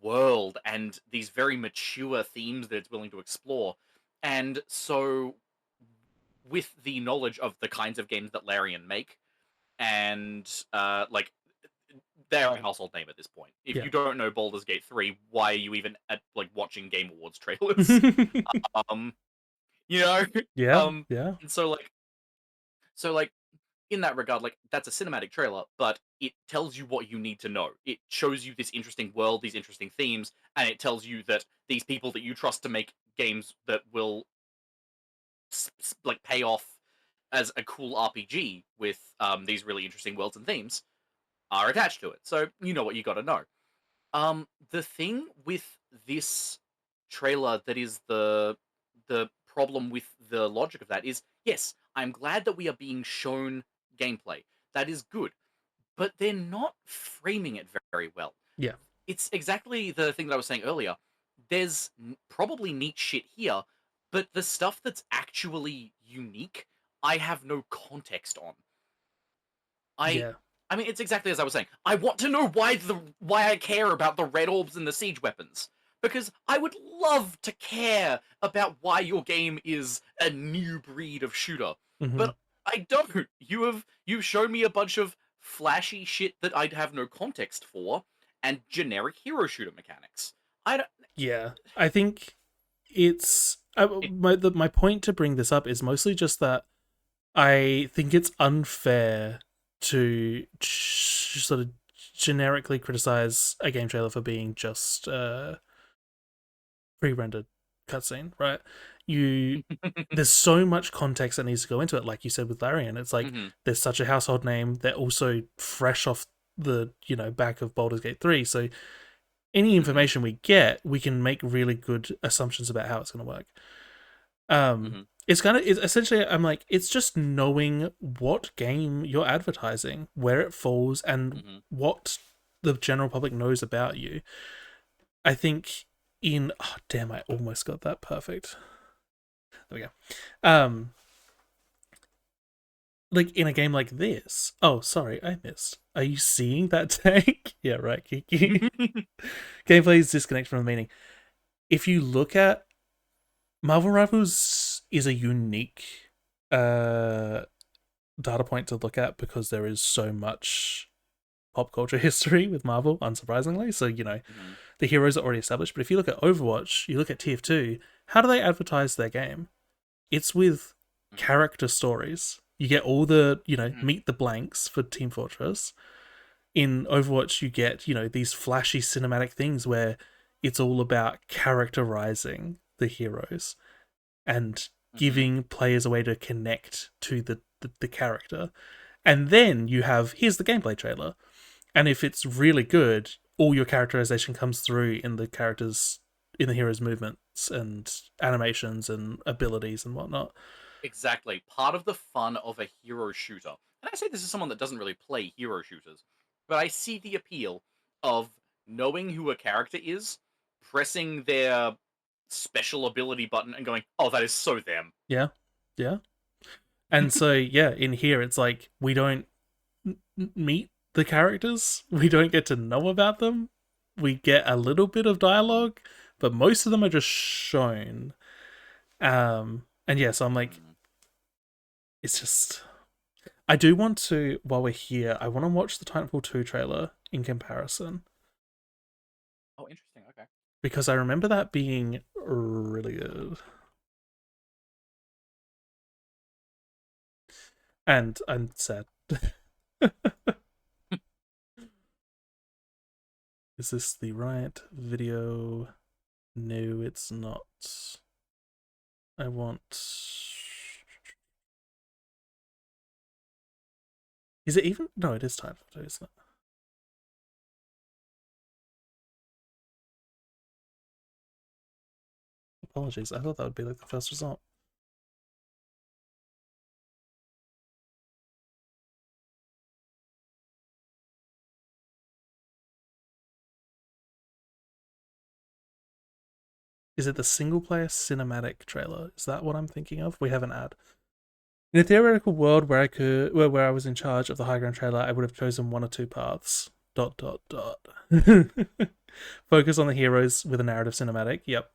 world and these very mature themes that it's willing to explore. And so, with the knowledge of the kinds of games that Larian make, and like they're a household name at this point. If Yeah. you don't know Baldur's Gate 3, why are you even at like watching Game Awards trailers? um, you know, Yeah, yeah, and so like in that regard, like that's a cinematic trailer, but it tells you what you need to know. It shows you this interesting world, these interesting themes, and it tells you that these people that you trust to make games that will like pay off as a cool RPG with these really interesting worlds and themes are attached to it. So you know what you got to know. The thing with this trailer that is the problem with the logic of that is, yes, I'm glad that we are being shown gameplay. That is good, but they're not framing it very well. yeah, It's exactly the thing that I was saying earlier. There's probably neat shit here, but the stuff that's actually unique, I have no context on. I yeah, I mean, it's exactly as I was saying. I want to know why I care about the red orbs and the siege weapons, because I would love to care about why your game is a new breed of shooter, hmm but I don't. You've shown me a bunch of flashy shit that I'd have no context for, and generic hero shooter mechanics. I don't. yeah. I think it's It, my point to bring this up is mostly just that I think it's unfair to sort of generically criticize a game trailer for being just pre-rendered cutscene, right? You There's so much context that needs to go into it, like you said with Larian. It's like Mhm, there's such a household name. They're also fresh off the back of Baldur's Gate 3, so any mhm, information we get, we can make really good assumptions about how it's going to work. mhm, It's essentially, I'm like, it's just knowing what game you're advertising, where it falls, and mhm. what the general public knows about you. I think oh damn, I almost got that perfect. There we go. Like in a game like this. Oh, sorry, I missed. Are you seeing that tank? Yeah, right, Kiki. Gameplay is disconnected from the meaning. If you look at Marvel Rivals is a unique uh data point to look at because there is so much pop culture history with Marvel, unsurprisingly. So, Mhm, the heroes are already established. But if you look at Overwatch, you look at TF2, how do they advertise their game? It's with mhm, character stories. You get all the, mhm, meet the blanks for Team Fortress. In Overwatch, you get, these flashy cinematic things where it's all about characterizing the heroes and mhm. giving players a way to connect to the character. And then you have here's the gameplay trailer. And if it's really good, all your characterization comes through in the hero's movements and animations and abilities and whatnot. Exactly. Part of the fun of a hero shooter, and I say this as someone that doesn't really play hero shooters, but I see the appeal of knowing who a character is, pressing their special ability button, and going, "Oh, that is so them." Yeah, yeah. And so yeah, in here it's like we don't meet the characters, we don't get to know about them. We get a little bit of Mm, dialogue, but most of them are just shown. And yeah, so I'm like, mm. it's just I do want to, while we're here, I want to watch the Titanfall 2 trailer in comparison Oh, interesting. Okay. because I remember that being really good. And I'm sad. Is this the right video? No, it's not. I want. Is it even? No, it is Titanfall 2, isn't it? Apologies. I thought that would be like the first result. Is it the single player cinematic trailer? Is that what I'm thinking of? We have an ad. In a theoretical world where where I was in charge of the high ground trailer, I would have chosen one or two paths. Dot dot dot. Focus on the heroes with a narrative cinematic. Yep.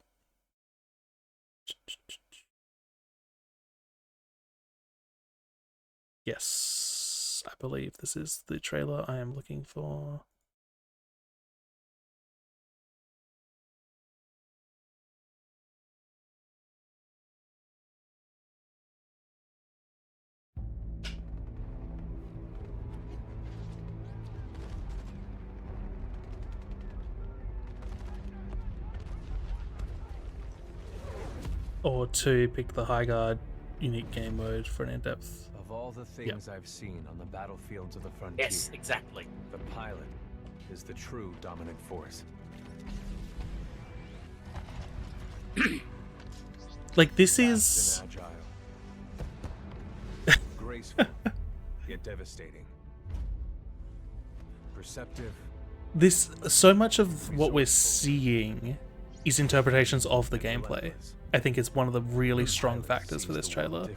Yes, I believe this is the trailer I am looking for. or 2, pick the High Guard unique game mode for an in-depth. Of all the things I've seen on the battlefields of the frontier, Yes, exactly. the pilot is the true dominant force. Like, this Fast is... and agile. Graceful, yet devastating. Perceptive. This, so much of what we're seeing is interpretations of the gameplay. I think it's one of the really strong factors for this trailer.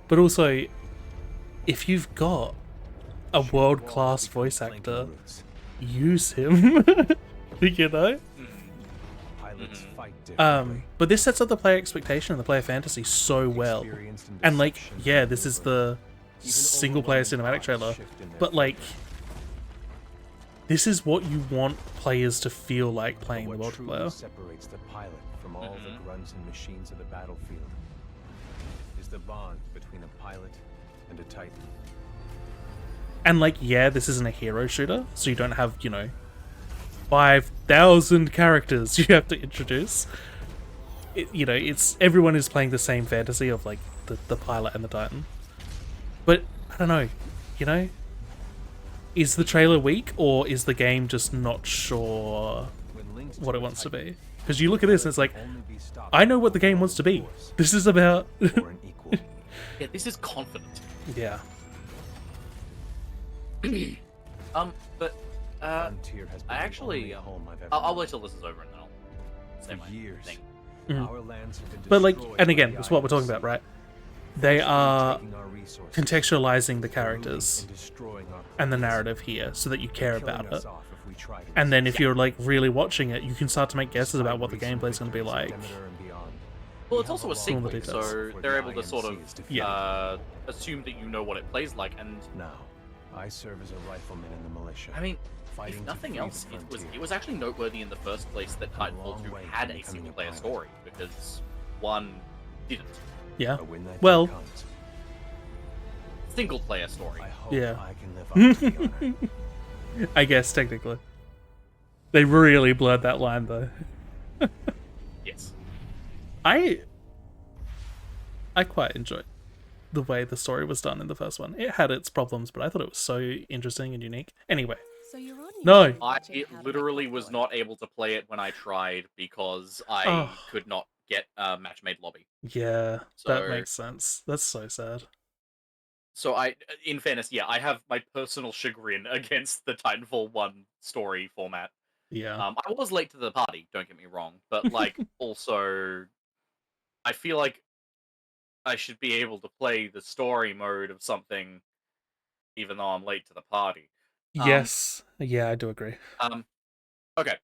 But also, if you've got a world-class voice actor, use him. You know? Pilots fight differently. But this sets up the player expectation and the player fantasy so well. And like, yeah, this is the single-player cinematic trailer, but like, this is what you want players to feel like playing the What truly multiplayer. separates the pilot from all the grunts and machines of the battlefield is the bond between a pilot and a titan. And like, yeah, this isn't a hero shooter, so you don't have, you know, 5,000 characters you have to introduce. You know, it's everyone is playing the same fantasy of like the pilot and the titan. But I don't know, you know, is the trailer weak, or is the game just not sure what it wants to be? Because you look at this and it's like, I know what the game wants to be. This is about... Or an equal. Yeah, this is confident. Yeah. But Frontier has been I actually, the only home I've ever I'll known. wait till this is over and then I'll say For my years. thing. Our lands have been But like, destroyed and by again, the that's what we're talking IMC, about, right? They are taking our resources, contextualizing the ruining characters and destroying our and the places, narrative here so that you care killing about us it. off if we try to And then if resist. you're like really watching it, you can start to make guesses about what the Despite gameplay's going to be recent like. victories at Demeter and beyond, Well, we it's have also a long Some of the sequel, details. so before they're the able to sort IMC is of defeated. assume that you know what it plays like. And Now, I serve as a rifleman in the militia. I mean, fighting if to nothing free else, the frontier. it was actually noteworthy in the first place that Come a Titanfall long 2 way had from a becoming a single-player pilot. story, because 1 didn't. Yeah. But when that day Well, comes, Single-player story. I hope Yeah. I can live up to the honor. I guess technically. They really blurred that line though. Yes. I quite enjoyed the way the story was done in the first one. It had its problems, but I thought it was so interesting and unique. Anyway, So you're on No. YouTube I watching how to literally make was popcorn. not able to play it when I tried because I Oh. could not get a match-made lobby. yeah, So, that makes sense. That's so sad. so in fairness, yeah, I have my personal chagrin against the Titanfall 1 story format. Yeah. I was late to the party, don't get me wrong, but like also, I feel like I should be able to play the story mode of something, even though I'm late to the party. Yes. Yeah, I do agree. Okay.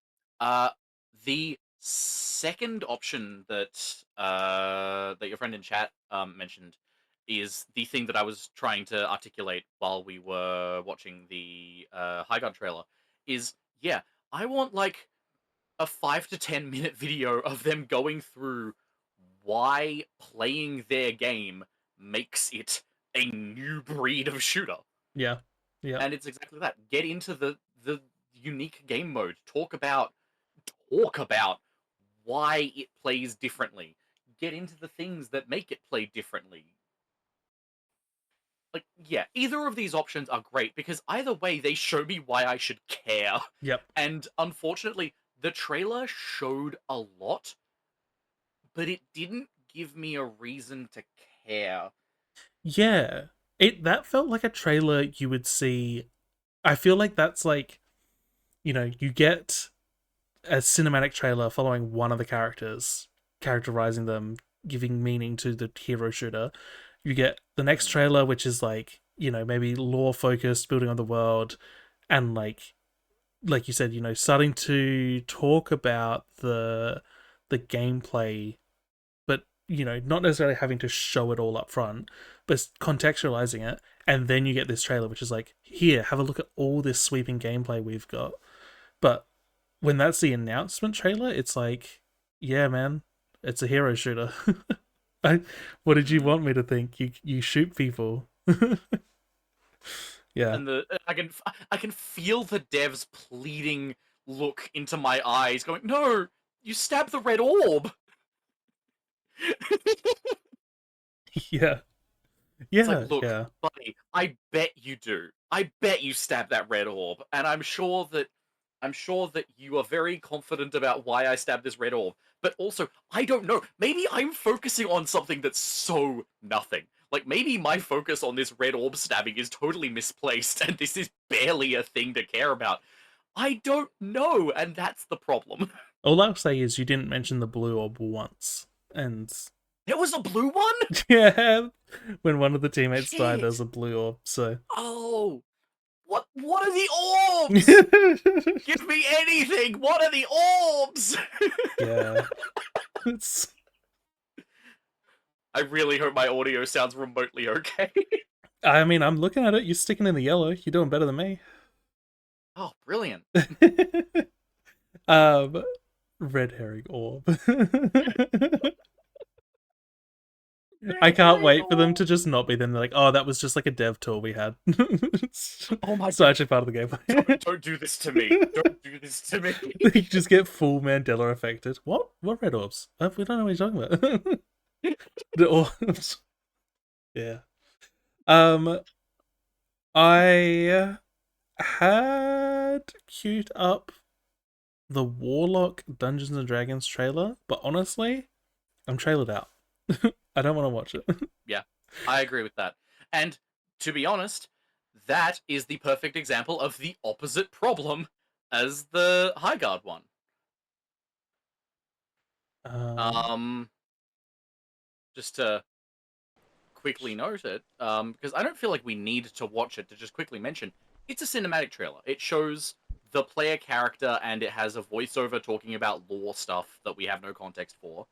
The second option that that your friend in chat mentioned is the thing that I was trying to articulate while we were watching the High Gun trailer. Is yeah, I want like a 5 to 10 minute video of them going through why playing their game makes it a new breed of shooter. Yeah. Yeah. And it's exactly that. Get into the unique game mode. Talk about why it plays differently. Get into the things that make it play differently. Like, yeah, either of these options are great because either way they show me why I should care. Yep. And unfortunately, the trailer showed a lot, but it didn't give me a reason to care. Yeah. That felt like a trailer you would see. I feel like that's like, you know, you get a cinematic trailer following one of the characters, characterizing them, giving meaning to the hero shooter. You get the next trailer, which is like, you know, maybe lore focused, building on the world, and like you said, you know, starting to talk about the gameplay, but you know, not necessarily having to show it all up front, but contextualizing it. And then you get this trailer, which is like, here, have a look at all this sweeping gameplay we've got. But when that's the announcement trailer, it's like, yeah, man, it's a hero shooter. What did you want me to think? You shoot people. Yeah. And I can feel the devs pleading look into my eyes, going, "No, you stab the red orb." Yeah. It's like, Yeah, look, yeah. buddy, I bet you do. I bet you stab that red orb, and I'm sure that you are very confident about why I stabbed this red orb. But also, I don't know. Maybe I'm focusing on something that's so nothing. Like maybe my focus on this red orb stabbing is totally misplaced, and this is barely a thing to care about. I don't know, and that's the problem. All I'll say is you didn't mention the blue orb once. And There was a blue one? yeah, when one of the teammates died, Shit. there's a blue orb, so. Oh. What are the orbs? Give me anything! What are the orbs? Yeah. It's... I really hope my audio sounds remotely okay. I mean, I'm looking at it. You're sticking in the yellow. You're doing better than me. Oh, brilliant. Red herring orb. I can't wait for them to just not be them. They're like, oh, that was just like a dev tool we had. Oh my It's god. actually part of the gameplay. Don't do this to me. Don't do this to me. You just get full Mandela affected. What? What red orbs? We don't know what you're talking about. The orbs. Yeah. I had queued up the Warlock Dungeons and Dragons trailer, but honestly, I'm trailered out. I don't want to watch it. Yeah, I agree with that. And to be honest, that is the perfect example of the opposite problem as the High Guard one. Just to quickly note it, because I don't feel like we need to watch it to just quickly mention, it's a cinematic trailer. It shows the player character and it has a voiceover talking about lore stuff that we have no context for.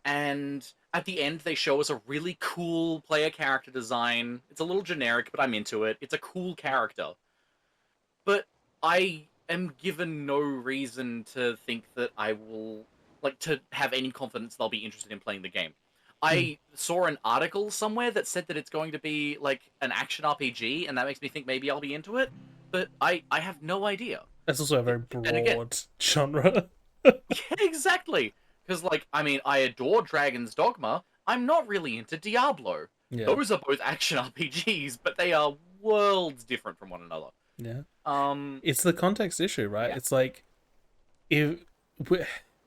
And at the end, they show us a really cool player character design. It's a little generic, but I'm into it. It's a cool character. But I am given no reason to think that I will, like, to have any confidence they'll be interested in playing the game. I saw an article somewhere that said that it's going to be, like, an action RPG, and that makes me think maybe I'll be into it. But I have no idea. That's also a very broad genre. Yeah, exactly. Because, like, I mean, I adore Dragon's Dogma. I'm not really into Diablo. Yeah. Those are both action RPGs, but they are worlds different from one another. Yeah. Um, It's the context issue, right? Yeah. It's like, if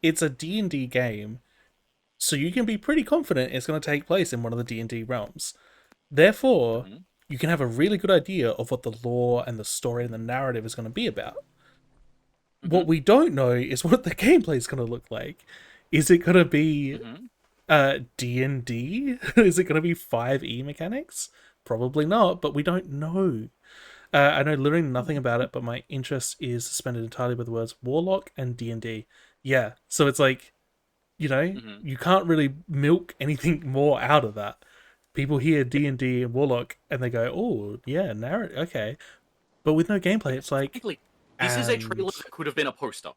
it's a D&D game, so you can be pretty confident it's going to take place in one of the D&D realms. Therefore, you can have a really good idea of what the lore and the story and the narrative is going to be about. What we don't know is what the gameplay is going to look like. Is it going to be D&D? Is it going to be 5e mechanics? Probably not, but we don't know. I know literally nothing about it, but my interest is suspended entirely with the words Warlock and D&D. Yeah, so it's like, you know, you can't really milk anything more out of that. People hear D&D and Warlock and they go, oh, yeah, narrative, okay. But with no gameplay, it's like... This is a trailer that could have been a poster.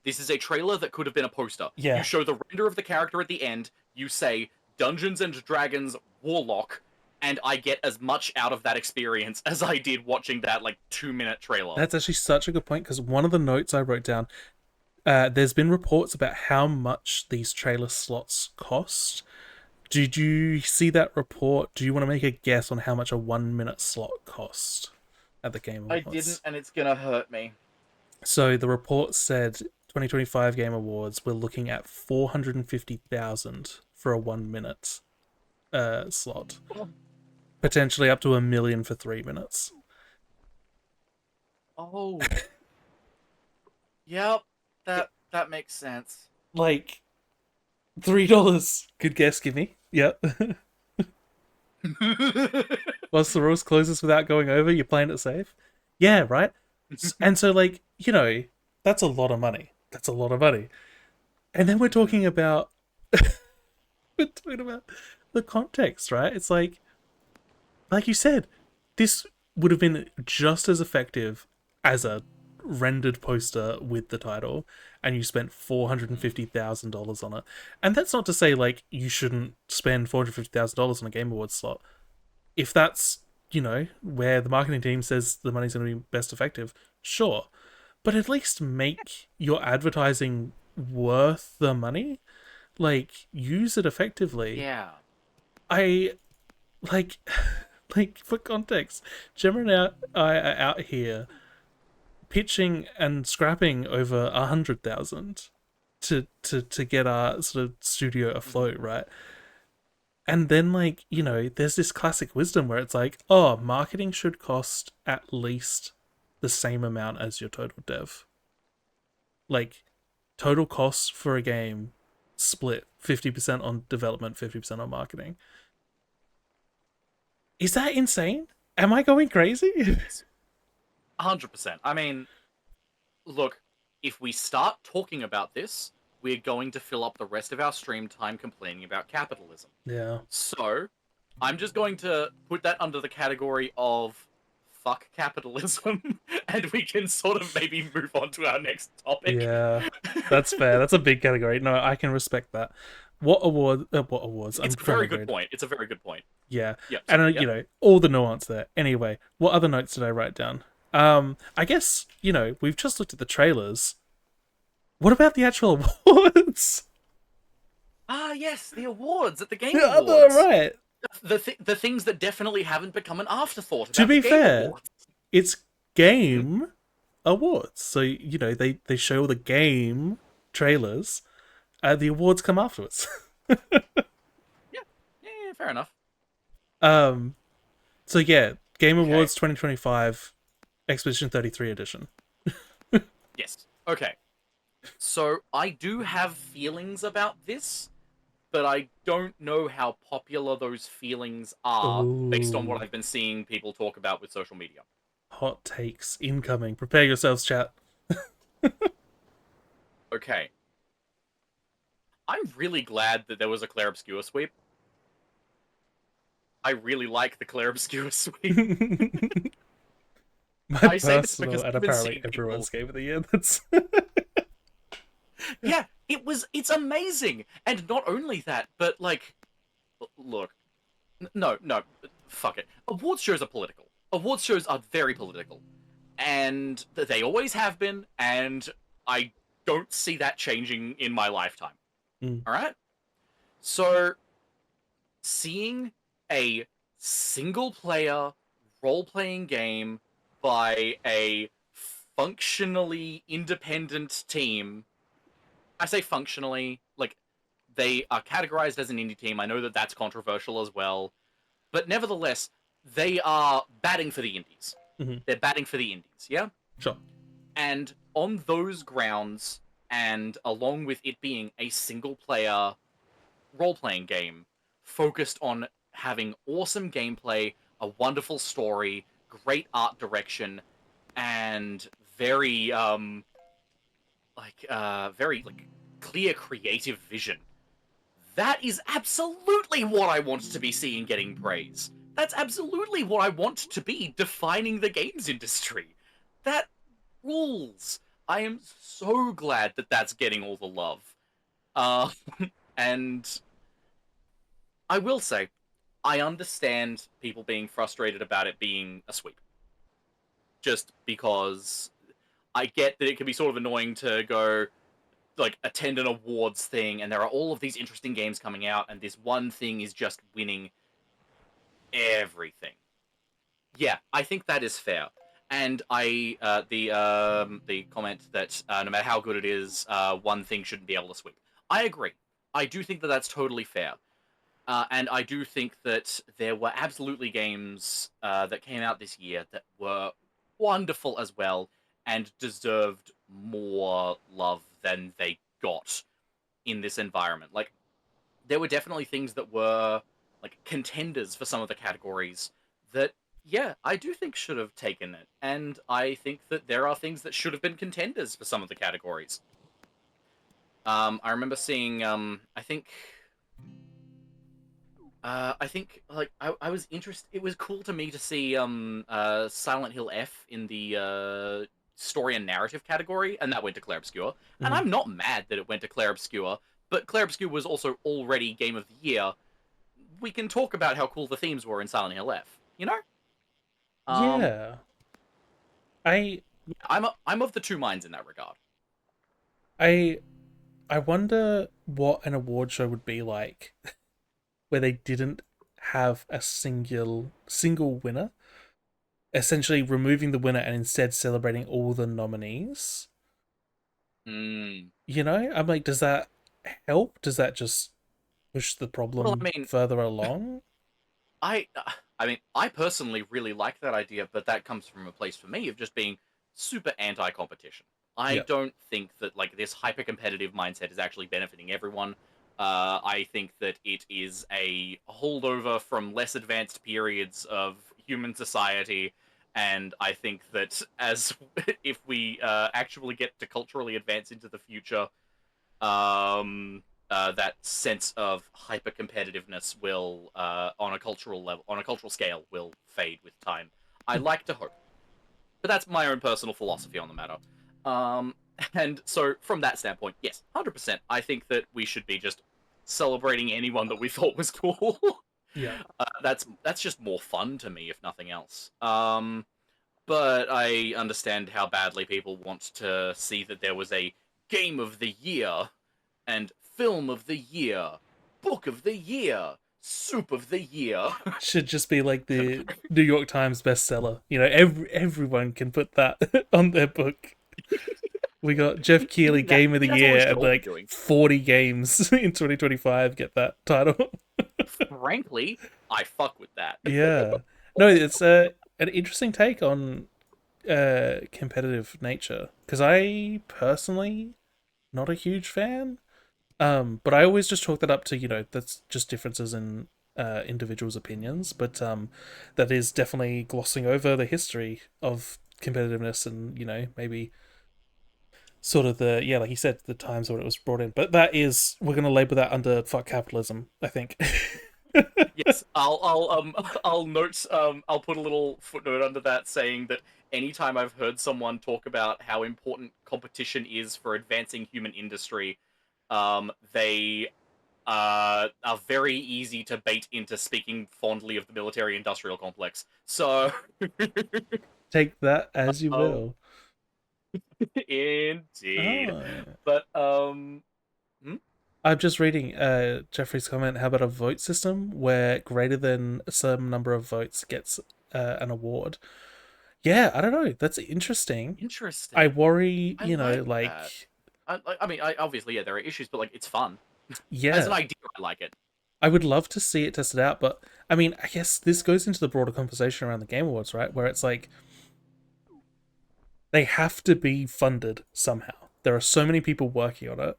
This is a trailer that could have been a poster. Yeah. You show the render of the character at the end, you say, Dungeons and Dragons Warlock, and I get as much out of that experience as I did watching that, like, 2-minute trailer. That's actually such a good point, because one of the notes I wrote down, there's been reports about how much these trailer slots cost. Did you see that report? Do you want to make a guess on how much a 1-minute slot cost at the Game Awards? I didn't, and it's gonna hurt me. So the report said 2025 Game Awards, we're looking at 450,000 for a 1-minute slot. Potentially up to $1 million for 3 minutes. Oh. Yep, that makes sense. Like, $3. Good guess, give me. Yep. Once the rules closes without going over, you're playing it safe. Yeah, right? And so, like, you know, that's a lot of money. That's a lot of money. And then we're talking about... we're talking about the context, right? It's like you said, this would have been just as effective as a rendered poster with the title, and you spent $450,000 on it. And that's not to say, like, you shouldn't spend $450,000 on a Game Awards slot. If that's, you know, where the marketing team says the money's going to be best effective, sure. But at least make your advertising worth the money. like use it effectively. Yeah. I like like for context, Gemma and I are out here pitching and scrapping over 100,000 to get our sort of studio afloat, right? And then, like, you know, there's this classic wisdom where it's like, oh, marketing should cost at least the same amount as your total dev. Like, total costs for a game split 50% on development, 50% on marketing. Is that insane? Am I going crazy? 100%. I mean, look, if we start talking about this, we're going to fill up the rest of our stream time complaining about capitalism. Yeah. So, I'm just going to put that under the category of fuck capitalism, and we can sort of maybe move on to our next topic. Yeah. That's fair. That's a big category. No, I can respect that. What awards? What awards? It's a very good point. It's a very good point. Yeah. Yep. And you know, all the nuance there. Anyway, what other notes did I write down? I guess, you know, we've just looked at the trailers. What about the actual awards? Ah, yes, the awards at the Game Yeah, Awards. right. The things that definitely haven't become an afterthought. To be the Game fair, Awards. it's game awards. So, you know, they show all the game trailers. The awards come afterwards. Yeah, fair enough. So yeah, Game Okay. Awards 2025 Expedition 33 edition. Yes. Okay. So I do have feelings about this, but I don't know how popular those feelings are based on what Ooh. I've been seeing people talk about with social media. Hot takes incoming. Prepare yourselves, chat. Okay. I'm really glad that there was a Claire Obscure sweep. I really like the Claire Obscure sweep. My I say this personal because and I've been apparently seeing everyone's people- game of the year. That's Yeah, it's amazing. And not only that, but like, look, no, fuck it. Awards shows are political. Awards shows are very political. And they always have been, and I don't see that changing in my lifetime. Mm. Alright? So, seeing a single player role playing game by a functionally independent team. I say functionally, like, they are categorized as an indie team. I know that that's controversial as well. But nevertheless, they are batting for the indies. Mhm. They're batting for the indies, yeah? sure. And on those grounds, and along with it being a single player role playing game focused on having awesome gameplay, a wonderful story, great art direction, and very very clear creative vision. That is absolutely what I want to be seeing getting praise. That's absolutely what I want to be defining the games industry. That rules. I am so glad that that's getting all the love. And I will say, I understand people being frustrated about it being a sweep. Just because I get that it can be sort of annoying to go, like, attend an awards thing, and there are all of these interesting games coming out, and this one thing is just winning everything. Yeah, I think that is fair. And the comment that no matter how good it is, one thing shouldn't be able to sweep. I agree. I do think that that's totally fair. And I do think that there were absolutely games that came out this year that were wonderful as well and deserved more love than they got in this environment. Like, there were definitely things that were like contenders for some of the categories that, yeah, I do think should have taken it. And I think that there are things that should have been contenders for some of the categories. I remember seeing, I think like I was interested. It was cool to me to see Silent Hill F in the story and narrative category, and that went to Claire Obscure. And I'm not mad that it went to Claire Obscure, but Claire Obscure was also already Game of the Year. We can talk about how cool the themes were in Silent Hill F. You know? Yeah. I'm of the two minds in that regard. I wonder what an award show would be like where they didn't have a single winner, essentially removing the winner and instead celebrating all the nominees. Mm. You know, I'm like, does that help? Does that just push the Well, problem I mean, further along? I I mean, I personally really like that idea, but that comes from a place for me of just being super anti-competition. I Yeah. don't think that like this hyper-competitive mindset is actually benefiting everyone. I think that it is a holdover from less advanced periods of human society, and I think that as if we actually get to culturally advance into the future, that sense of hyper competitiveness will, on a cultural level, on a cultural scale, will fade with time. I like to hope, but that's my own personal philosophy on the matter. Um, and so, from that standpoint, yes, 100%. I think that we should be just celebrating anyone that we thought was cool. Yeah. That's just more fun to me, if nothing else. But I understand how badly people want to see that there was a game of the year and film of the year, book of the year, soup of the year. Should just be like the New York Times bestseller. You know, everyone can put that on their book. We got Jeff Keighley Game of the That's what we Year, should and all be like doing. 40 games in 2025 get that title. Frankly, I fuck with that. Yeah. No, it's an interesting take on competitive nature because I personally not a huge fan. But I always just chalk that up to, you know, that's just differences in individuals' opinions. But that is definitely glossing over the history of competitiveness and, you know, maybe sort of the, yeah, like you said, the times when it was brought in. But that is, we're going to label that under fuck capitalism, I think. Yes, I'll note, I'll put a little footnote under that saying that anytime I've heard someone talk about how important competition is for advancing human industry, they are very easy to bait into speaking fondly of the military-industrial complex. So, Take that as you um, will. indeed. Oh. But hmm? I'm just reading Jeffrey's comment. How about a vote system where greater than a certain number of votes gets an award? Yeah, I don't know. That's interesting. I Interesting. worry, I you know, like that. like, I mean, obviously, yeah, there are issues, but like, it's fun. As an yeah, idea, I like it. I would love to see it tested out. But I mean, I guess this goes into the broader conversation around the Game Awards, right? Where it's like they have to be funded somehow. There are so many people working on it.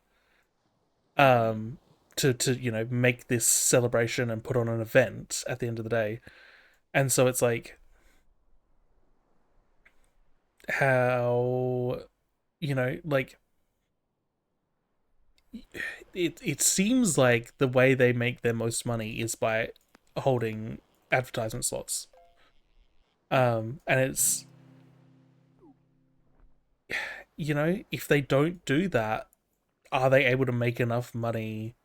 Mm. To you know make this celebration and put on an event at the end of the day, and so it's like how you know like it seems like the way they make their most money is by holding advertisement slots. And it's you know if they don't do that, are they able to make enough money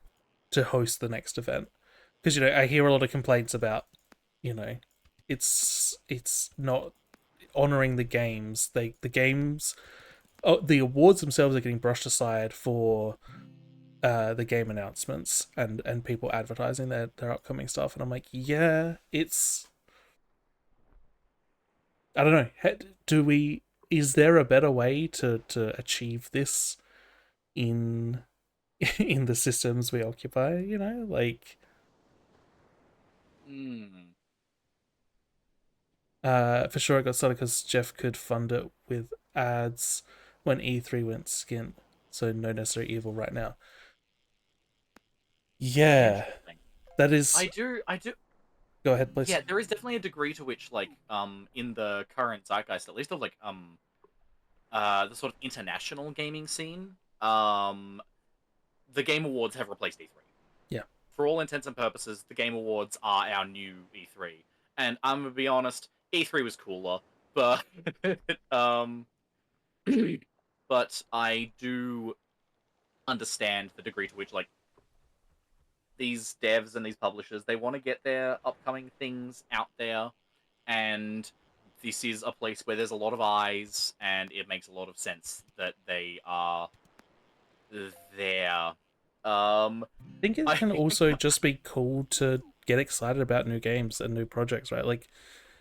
to host the next event? Because you know I hear a lot of complaints about you know it's not honoring the games. The games, oh, the awards themselves are getting brushed aside for the game announcements and people advertising their upcoming stuff, and I'm like, yeah, it's I don't know. Do we? Is there a better way to achieve this in in the systems we occupy? You know, like Mm. for sure, I got started because Jeff could fund it with ads when E3 went skint, so no necessary evil right now. Yeah, Interesting. that is. I do. Go ahead, please. Yeah, there is definitely a degree to which, like, in the current zeitgeist, at least of like, the sort of international gaming scene, the Game Awards have replaced E3. Yeah. For all intents and purposes, the Game Awards are our new E3. And I'm gonna be honest, E3 was cooler, but um, but I do understand the degree to which like these devs and these publishers they want to get their upcoming things out there, and this is a place where there's a lot of eyes, and it makes a lot of sense that they are there. I think it I can also just be cool to get excited about new games and new projects, right? Like,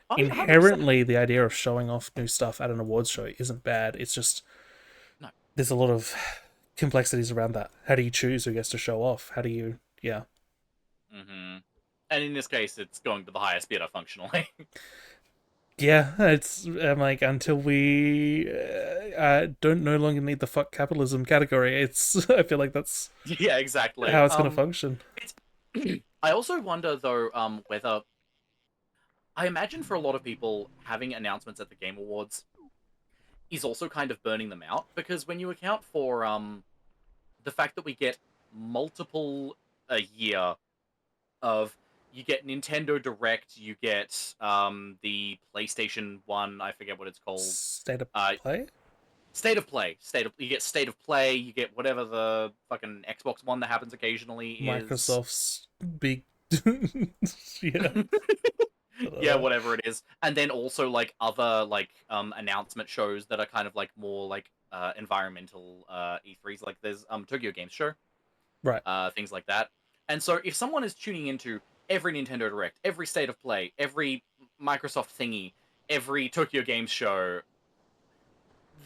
oh yeah, 100%. inherently, the idea of showing off new stuff at an awards show isn't bad. It's just No. there's a lot of complexities around that. How do you choose who gets to show off? How do you, yeah. Mm-hmm. And in this case, it's going to the highest bidder functionally. Yeah, it's I'm like until we don't no longer need the fuck capitalism category. It's I feel like that's Yeah, exactly. how it's gonna function. It's. I also wonder though, whether I imagine for a lot of people having announcements at the Game Awards is also kind of burning them out because when you account for the fact that we get multiple a year of you get Nintendo Direct, you get the PlayStation 1, I forget what it's called. State of Uh play. State of Play. You get State of Play, you get whatever the fucking Xbox One that happens occasionally is. Microsoft's big. Yeah. Yeah, whatever it is. And then also like other like announcement shows that are kind of like more like environmental E3s, like there's Tokyo Games Show, Right. things like that. And so if someone is tuning into every Nintendo Direct, every State of Play, every Microsoft thingy, every Tokyo Games Show,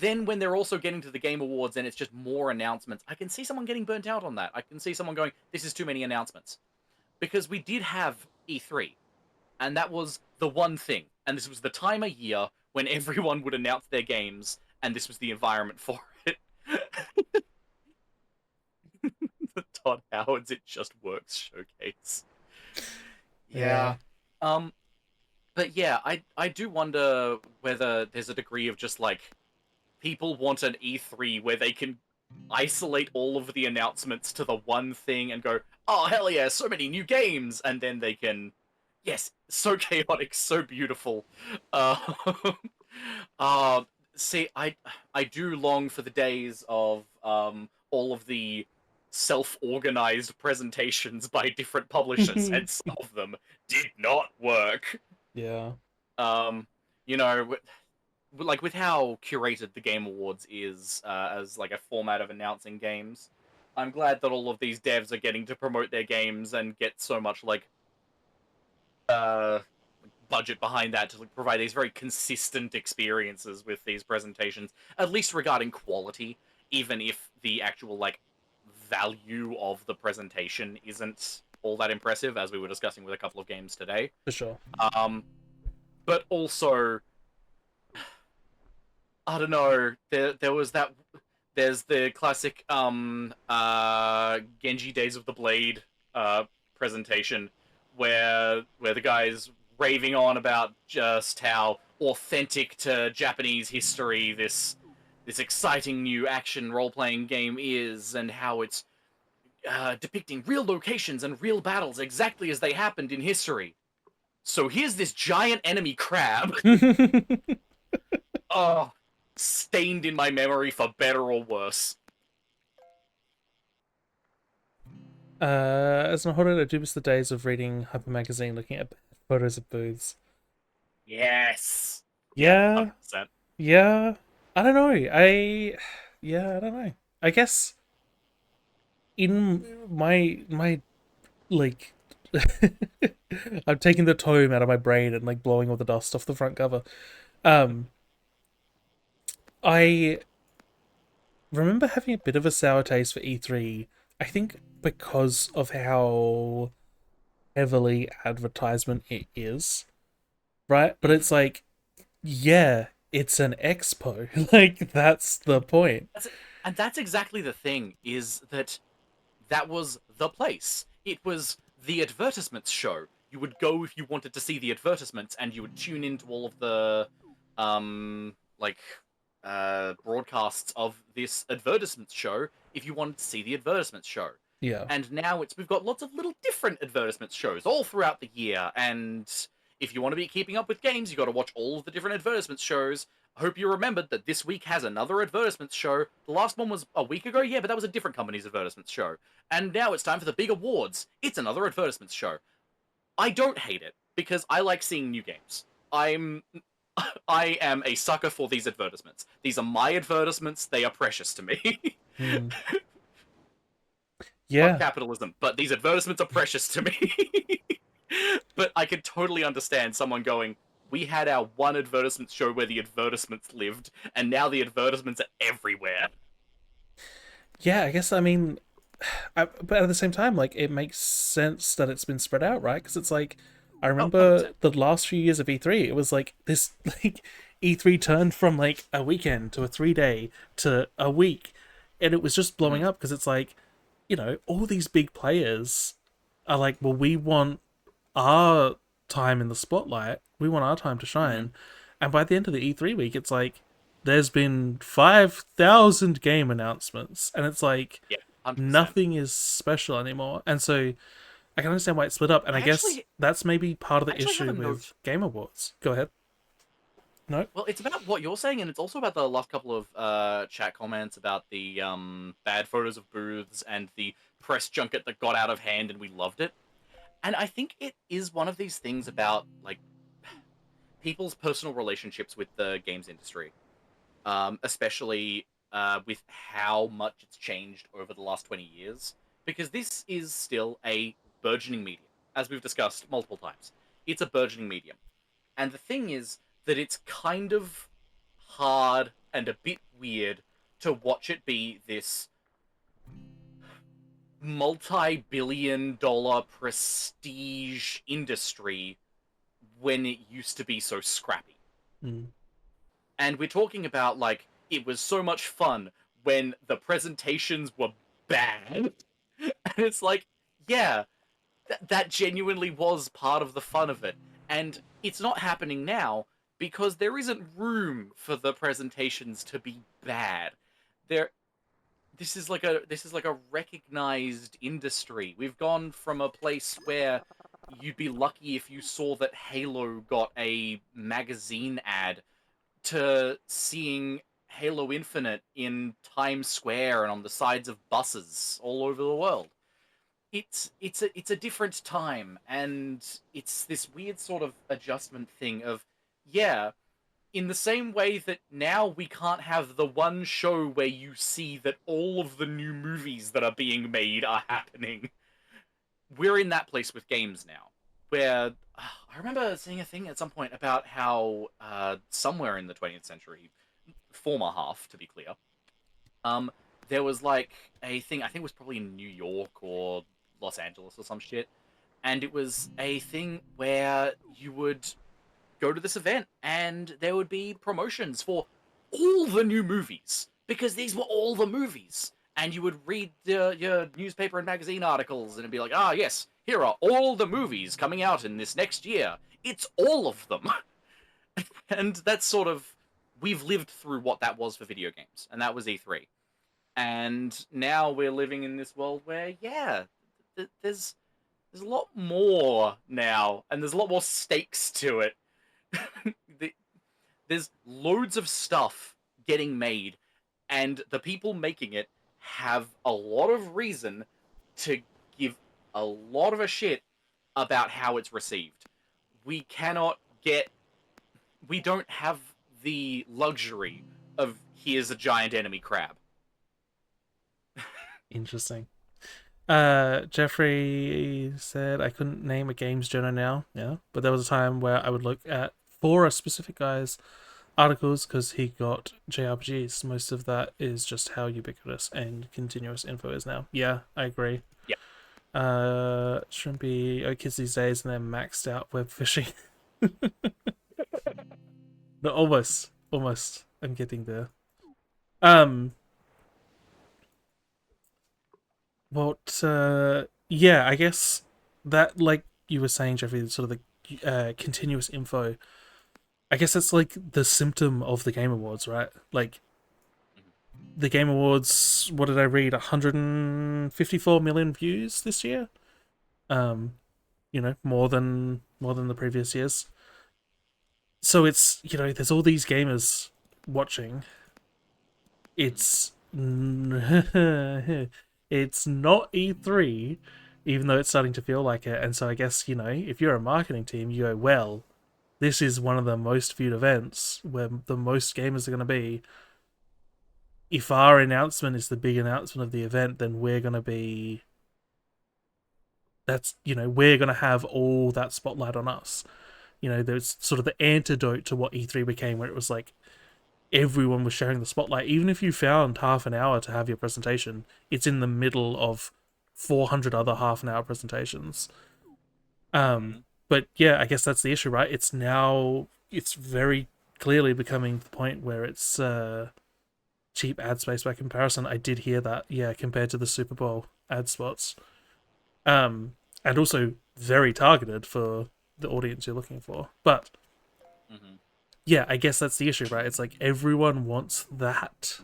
then when they're also getting to the Game Awards and it's just more announcements, I can see someone getting burnt out on that. I can see someone going, this is too many announcements. Because we did have E3, and that was the one thing. And this was the time of year when everyone would announce their games, and this was the environment for it. The Todd Howard's It Just Works showcase. Yeah. But yeah, I do wonder whether there's a degree of just like people want an E3 where they can isolate all of the announcements to the one thing and go, oh hell yeah, so many new games, and then they can, yes, so chaotic, so beautiful. Uh, uh, see, I do long for the days of all of the self-organized presentations by different publishers, and some of them did not work. Yeah. Um, you know, like with how curated the Game Awards is as like a format of announcing games, I'm glad that all of these devs are getting to promote their games and get so much like budget behind that to like, provide these very consistent experiences with these presentations, at least regarding quality, even if the actual like value of the presentation isn't all that impressive, as we were discussing with a couple of games today. For sure. But also, I don't know. There was that. There's the classic Genji Days of the Blade presentation where the guy's raving on about just how authentic to Japanese history this exciting new action role playing game is, and how it's depicting real locations and real battles exactly as they happened in history. So here's this giant enemy crab. Oh, stained in my memory for better or worse. As an holder, I do miss the days of reading Hyper Magazine, looking at photos of booths. Yes. Yeah, 100%. yeah. I don't know. I don't know. I guess in my like, I'm taking the tome out of my brain and like blowing all the dust off the front cover. I remember having a bit of a sour taste for E3. I think because of how heavily advertisement it is, right? But it's like, yeah, it's an expo. Like, that's the point. And that's exactly the thing, is that was the place. It was the advertisements show. You would go if you wanted to see the advertisements, and you would tune into all of the broadcasts of this advertisements show if you wanted to see the advertisements show. Yeah. And now we've got lots of little different advertisements shows all throughout the year, and if you want to be keeping up with games, you got to watch all of the different advertisements shows. I hope you remembered that this week has another advertisements show. The last one was a week ago, yeah, but that was a different company's advertisements show. And now it's time for the big awards. It's another advertisements show. I don't hate it, because I like seeing new games. I am a sucker for these advertisements. These are my advertisements. They are precious to me. Fuck Yeah. capitalism, but these advertisements are precious to me. But I could totally understand someone going, we had our one advertisement show where the advertisements lived, and now the advertisements are everywhere. Yeah, I guess, I mean, but at the same time, like, it makes sense that it's been spread out, right? Because it's like, I Oh, remember 100%. the last few years of E3, it was like this, like, E3 turned from like a weekend to a 3 day to a week, and it was just blowing Mm, up because it's like, all these big players are like, well, we want our time in the spotlight, we want our time to hmm shine. And by the end of the E3 week, it's like, there's been 5,000 game announcements, and it's like, yeah, 100%. nothing is special anymore. And so I can understand why it's split up, and I I guess actually, that's maybe part of I the actually have issue a note. with Game Awards. Go ahead. No? Well, it's about what you're saying, and it's also about the last couple of chat comments about the bad photos of booths and the press junket that got out of hand and we loved it. And I think it is one of these things about like people's personal relationships with the games industry, especially with how much it's changed over the last 20 years. Because this is still a burgeoning medium, as we've discussed multiple times. It's a burgeoning medium. And the thing is that it's kind of hard and a bit weird to watch it be this multi-billion-dollar prestige industry when it used to be so scrappy. Mm. And we're talking about, like, it was so much fun when the presentations were bad. And it's like, yeah, that genuinely was part of the fun of it. And it's not happening now because there isn't room for the presentations to be bad. There this is like a recognized industry. We've gone from a place where you'd be lucky if you saw that Halo got a magazine ad to seeing Halo Infinite in Times Square and on the sides of buses all over the world. It's a different time, and it's this weird sort of adjustment thing of, yeah, in the same way that now we can't have the one show where you see that all of the new movies that are being made are happening. We're in that place with games now, where I remember seeing a thing at some point about how somewhere in the 20th century, former half to be clear, um, there was like a thing. I think it was probably in New York or Los Angeles or some shit, and it was a thing where you would go to this event and there would be promotions for all the new movies because these were all the movies. And you would read your newspaper and magazine articles and it'd be like, ah, yes, here are all the movies coming out in this next year. It's all of them. And that's sort of, we've lived through what that was for video games, and that was E3. And now we're living in this world where, yeah, there's a lot more now, and there's a lot more stakes to it. There's loads of stuff getting made, and the people making it have a lot of reason to give a lot of a shit about how it's received. We cannot get. We don't have the luxury of here's a giant enemy crab. Interesting. Jeffrey said I couldn't name a games journal now, yeah, but there was a time where I would look at for a specific guy's articles because he got JRPGs. Most of that is just how ubiquitous and continuous info is now. Yeah, I agree. Yeah. Shouldn't be kids these days and they're maxed out web fishing. No, almost. I'm getting there. Um, what? Yeah, I guess that, like you were saying, Jeffrey, sort of the continuous info. I guess that's like the symptom of the Game Awards, right? Like the Game Awards. What did I read? 154 million views this year. Um, more than the previous years. So it's there's all these gamers watching. It's it's not E3, even though it's starting to feel like it. And so I guess if you're a marketing team, you go, well, this is one of the most viewed events where the most gamers are going to be. If our announcement is the big announcement of the event, then we're going to be that's, you know, we're going to have all that spotlight on us. You know, there's sort of the antidote to what E3 became, where it was like everyone was sharing the spotlight. Even if you found half an hour to have your presentation, it's in the middle of 400 other half an hour presentations. But yeah, I guess that's the issue, right? It's very clearly becoming the point where it's cheap ad space by comparison. I did hear that, yeah, compared to the Super Bowl ad spots. And also very targeted for the audience you're looking for. But yeah, I guess that's the issue, right? It's like everyone wants that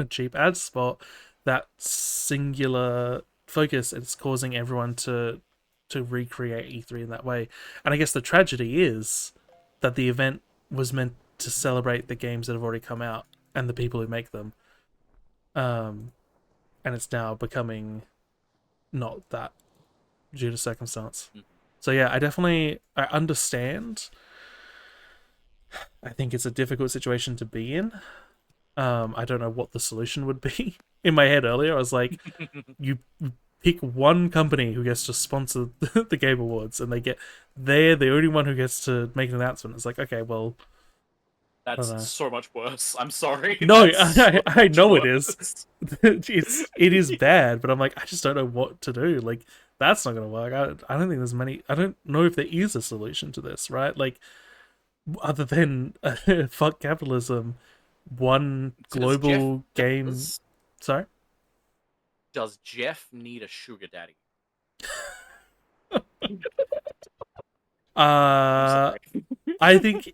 cheap ad spot, that singular focus. It's causing everyone to recreate E3 in that way. And I guess the tragedy is that the event was meant to celebrate the games that have already come out and the people who make them. And it's now becoming not that due to circumstance. So yeah, I understand. I think it's a difficult situation to be in. I don't know what the solution would be. In my head earlier, I was like, you pick one company who gets to sponsor the Game Awards, and they're the only one who gets to make an announcement. It's like, okay, well, That's so much worse. I'm sorry. no, So I know it worse. is. It is bad, but I'm like, I just don't know what to do. Like, that's not gonna work. I don't think there's many. I don't know if there is a solution to this, right? Like, other than fuck capitalism, one global game. Sorry. Does Jeff need a sugar daddy? I think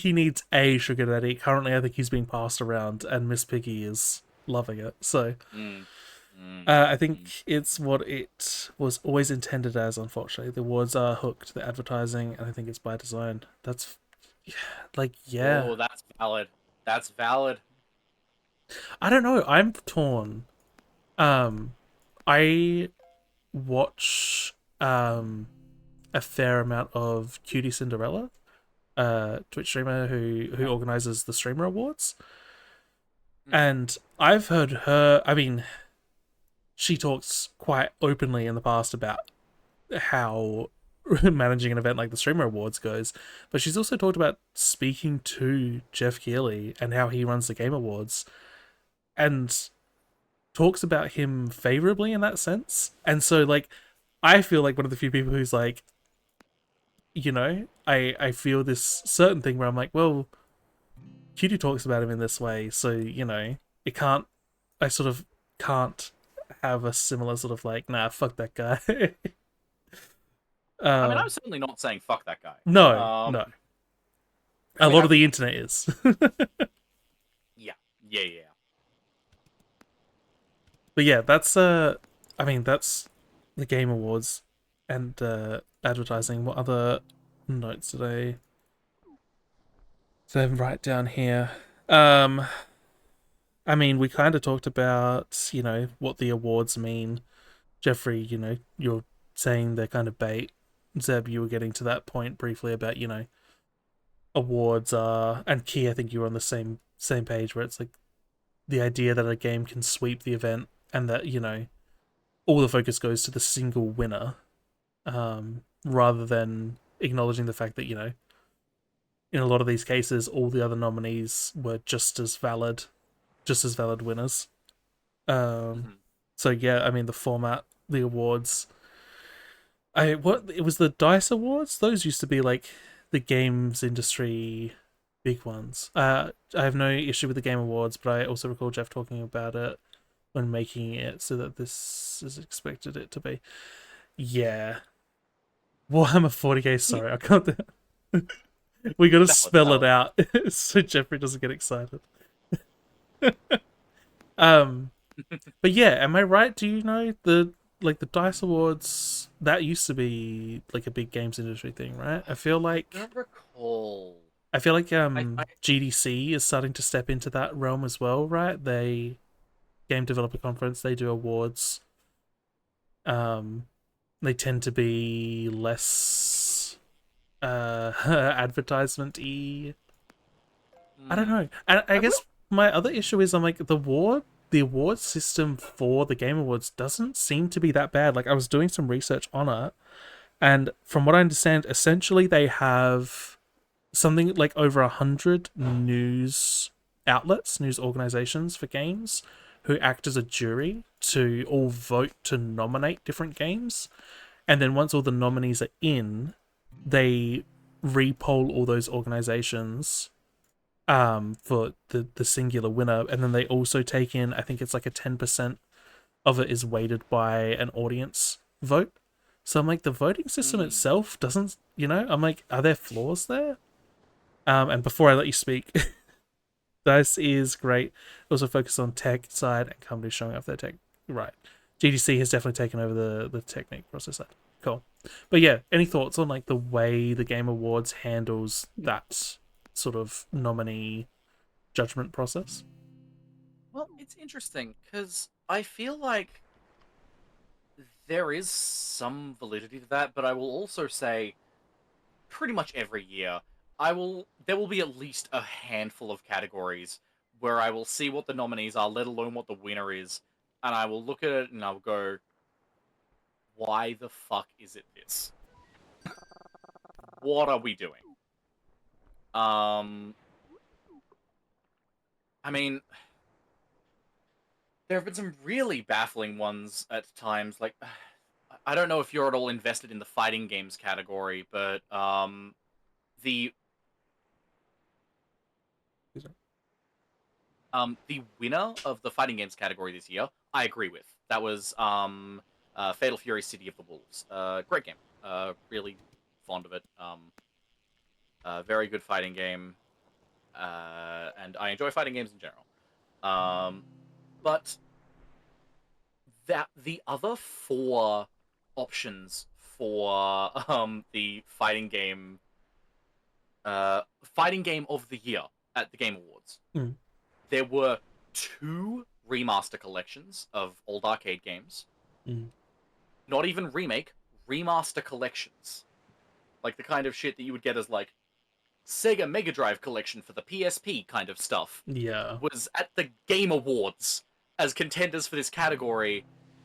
he needs a sugar daddy. Currently, I think he's being passed around, and Miss Piggy is loving it. So, I think it's what it was always intended as. Unfortunately, the awards are hooked, the advertising, and I think it's by design. That's yeah. Oh, that's valid. That's valid. I don't know. I'm torn. I watch a fair amount of Cutie Cinderella, Twitch streamer who organizes the Streamer Awards, and I've heard her. I mean, she talks quite openly in the past about how managing an event like the Streamer Awards goes, but she's also talked about speaking to Jeff Keighley and how he runs the Game Awards, and talks about him favorably in that sense. And so, like, I feel like one of the few people who's like, you know, I feel this certain thing where I'm like, well, Cutie talks about him in this way, so, you know, I sort of can't have a similar sort of like, nah, fuck that guy. I mean, I'm certainly not saying fuck that guy. No. A lot of the internet is. Yeah. But yeah, that's that's the Game Awards and advertising. What other notes did I write down here? I mean, we kind of talked about, you know, what the awards mean. Jeffrey, you know, you're saying they're kind of bait. Zeb, you were getting to that point briefly about, you know, awards are, and Key, I think you were on the same page where it's like the idea that a game can sweep the event and that, you know, all the focus goes to the single winner, rather than acknowledging the fact that, you know, in a lot of these cases, all the other nominees were just as valid winners. So yeah, I mean, the format, the awards. It was the DICE Awards? Those used to be like the games industry big ones. I have no issue with the Game Awards, but I also recall Jeff talking about it when making it so that this is expected it to be. Yeah. Warhammer 40k, sorry, I can't. We gotta spell it out so Jeffrey doesn't get excited. But yeah, am I right? Do you know the DICE Awards, that used to be like a big games industry thing, right? I feel like I don't recall. I feel like GDC is starting to step into that realm as well, right? They Game Developer Conference, they do awards. They tend to be less advertisement-y. I don't know. I guess my other issue is I'm like, the the award system for the Game Awards doesn't seem to be that bad. Like, I was doing some research on it, and from what I understand, essentially they have something like over 100 news outlets, news organizations for games who act as a jury to all vote to nominate different games. And then once all the nominees are in, they repoll all those organizations for the singular winner, and then they also take in, I think it's like a 10% of it is weighted by an audience vote. So I'm like, the voting system itself doesn't, I'm like, are there flaws there? And before I let you speak, this is great. Also focus on tech side and companies showing off their tech. Right. GDC has definitely taken over the technique process side. Cool. But yeah, any thoughts on like the way the Game Awards handles that sort of nominee judgment process? Well, it's interesting because I feel like there is some validity to that, but I will also say pretty much every year there will be at least a handful of categories where I will see what the nominees are, let alone what the winner is, and I will look at it and I'll go, why the fuck is it this? What are we doing? I mean, there have been some really baffling ones at times. Like, I don't know if you're at all invested in the fighting games category, but the the winner of the fighting games category this year, I agree with. That was Fatal Fury: City of the Wolves. Great game. Really fond of it. Very good fighting game. And I enjoy fighting games in general. But the other four options for the fighting game of the year at the Game Awards, there were 2 remaster collections of old arcade games. Not even remake, remaster collections. Like the kind of shit that you would get as like Sega Mega Drive collection for the PSP kind of stuff. Yeah. Was at the Game Awards as contenders for this category.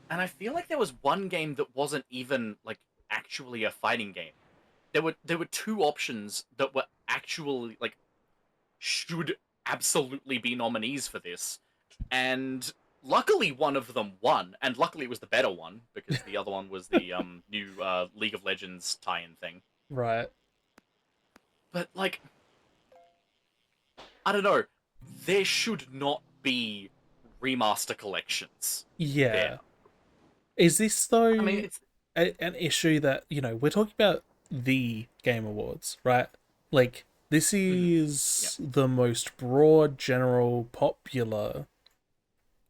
And I feel like there was one game that wasn't even like actually a fighting game. There were 2 options that were actually like should absolutely be nominees for this. And luckily one of them won, and luckily it was the better one because the other one was the new League of Legends tie-in thing. Right. But like, I don't know, there should not be remaster collections. Yeah. There. Is this though I mean, it's an issue that, we're talking about the Game Awards, right? Like, this is the most broad, general, popular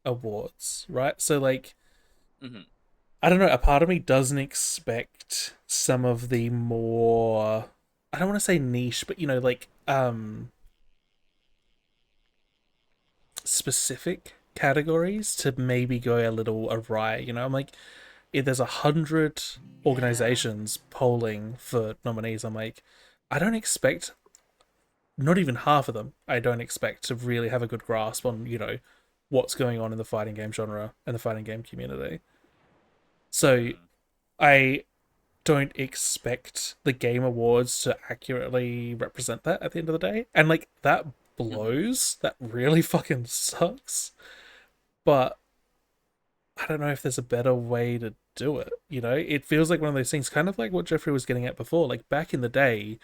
awards, right? So like, I don't know, a part of me doesn't expect some of the more, I don't want to say niche, but like specific categories to maybe go a little awry. I'm like, if there's 100 organizations polling for nominees, I'm like, I don't expect, not even half of them, I don't expect to really have a good grasp on, what's going on in the fighting game genre and the fighting game community. So I don't expect the Game Awards to accurately represent that at the end of the day. And like, that blows. That really fucking sucks. But I don't know if there's a better way to do it. It feels like one of those things, kind of like what Jeffrey was getting at before. Like, back in the day,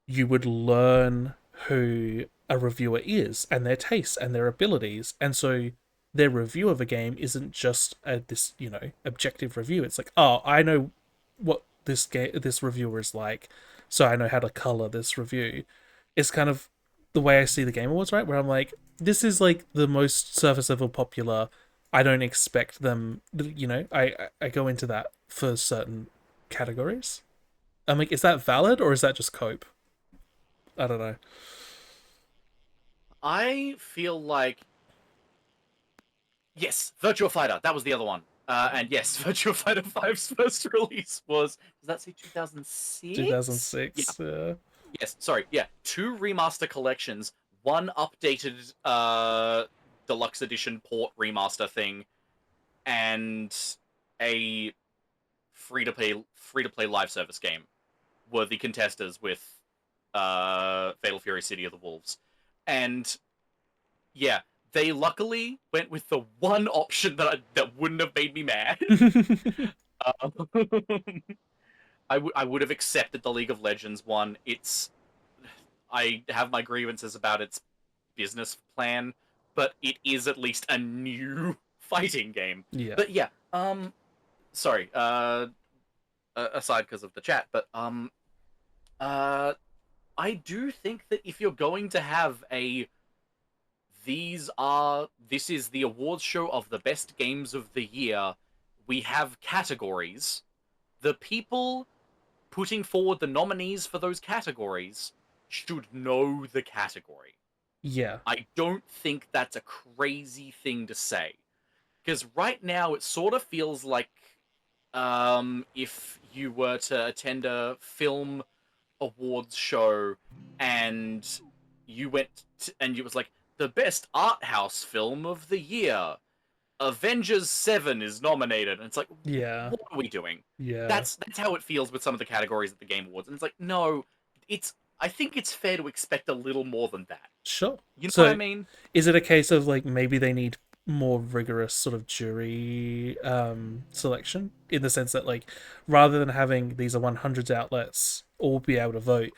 you would learn who a reviewer is and their tastes and their abilities, and so their review of a game isn't just this objective review. It's like, oh, I know what this reviewer is like, so I know how to color this review. It's kind of the way I see the Game Awards, right? Where I'm like, this is like the most surface level popular. I don't expect them, I go into that for certain categories. I'm like, is that valid or is that just cope? I don't know. I feel like, yes, Virtua Fighter, that was the other one. And yes, Virtua Fighter 5's first release was, does that say 2006? 2006, yeah. Yes, sorry, yeah. 2 remaster collections, 1 updated deluxe edition port remaster thing, and a free to play live service game were the contesters with Fatal Fury City of the Wolves. And yeah, they luckily went with the one option that wouldn't have made me mad. I would have accepted the League of Legends one. I have my grievances about its business plan, but it is at least a new fighting game. Yeah. But yeah, sorry, aside because of the chat, but I do think that if you're going to have this is the awards show of the best games of the year, we have categories. The people putting forward the nominees for those categories should know the category. Yeah. I don't think that's a crazy thing to say. Because right now it sort of feels like if you were to attend a film awards show and you and you was like, the best art house film of the year, Avengers 7 is nominated, and it's like, Yeah. what are we doing? Yeah. That's how it feels with some of the categories at the Game Awards, and it's like, no, I think it's fair to expect a little more than that. Sure. You know So, what I mean? is it a case of like maybe they need more rigorous sort of jury selection, in the sense that, like, rather than having these are 100 outlets all be able to vote,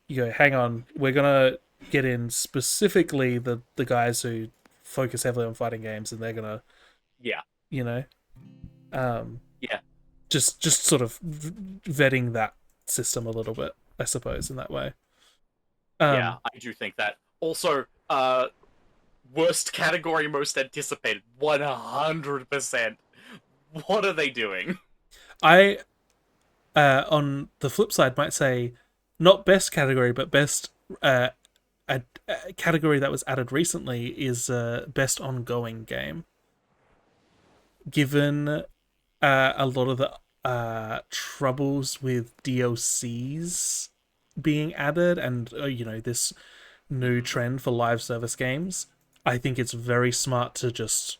you go, hang on, we're gonna get in specifically the guys who focus heavily on fighting games, and they're gonna, Yeah. you know, Yeah. just sort of vetting that system a little bit, I suppose, in that way. Yeah, I do think that. Also, worst category, most anticipated, 100%. What are they doing? I, on the flip side, might say not best category, but best a category that was added recently is best ongoing game. Given a lot of the troubles with DLCs being added, and this new trend for live service games, I think it's very smart to just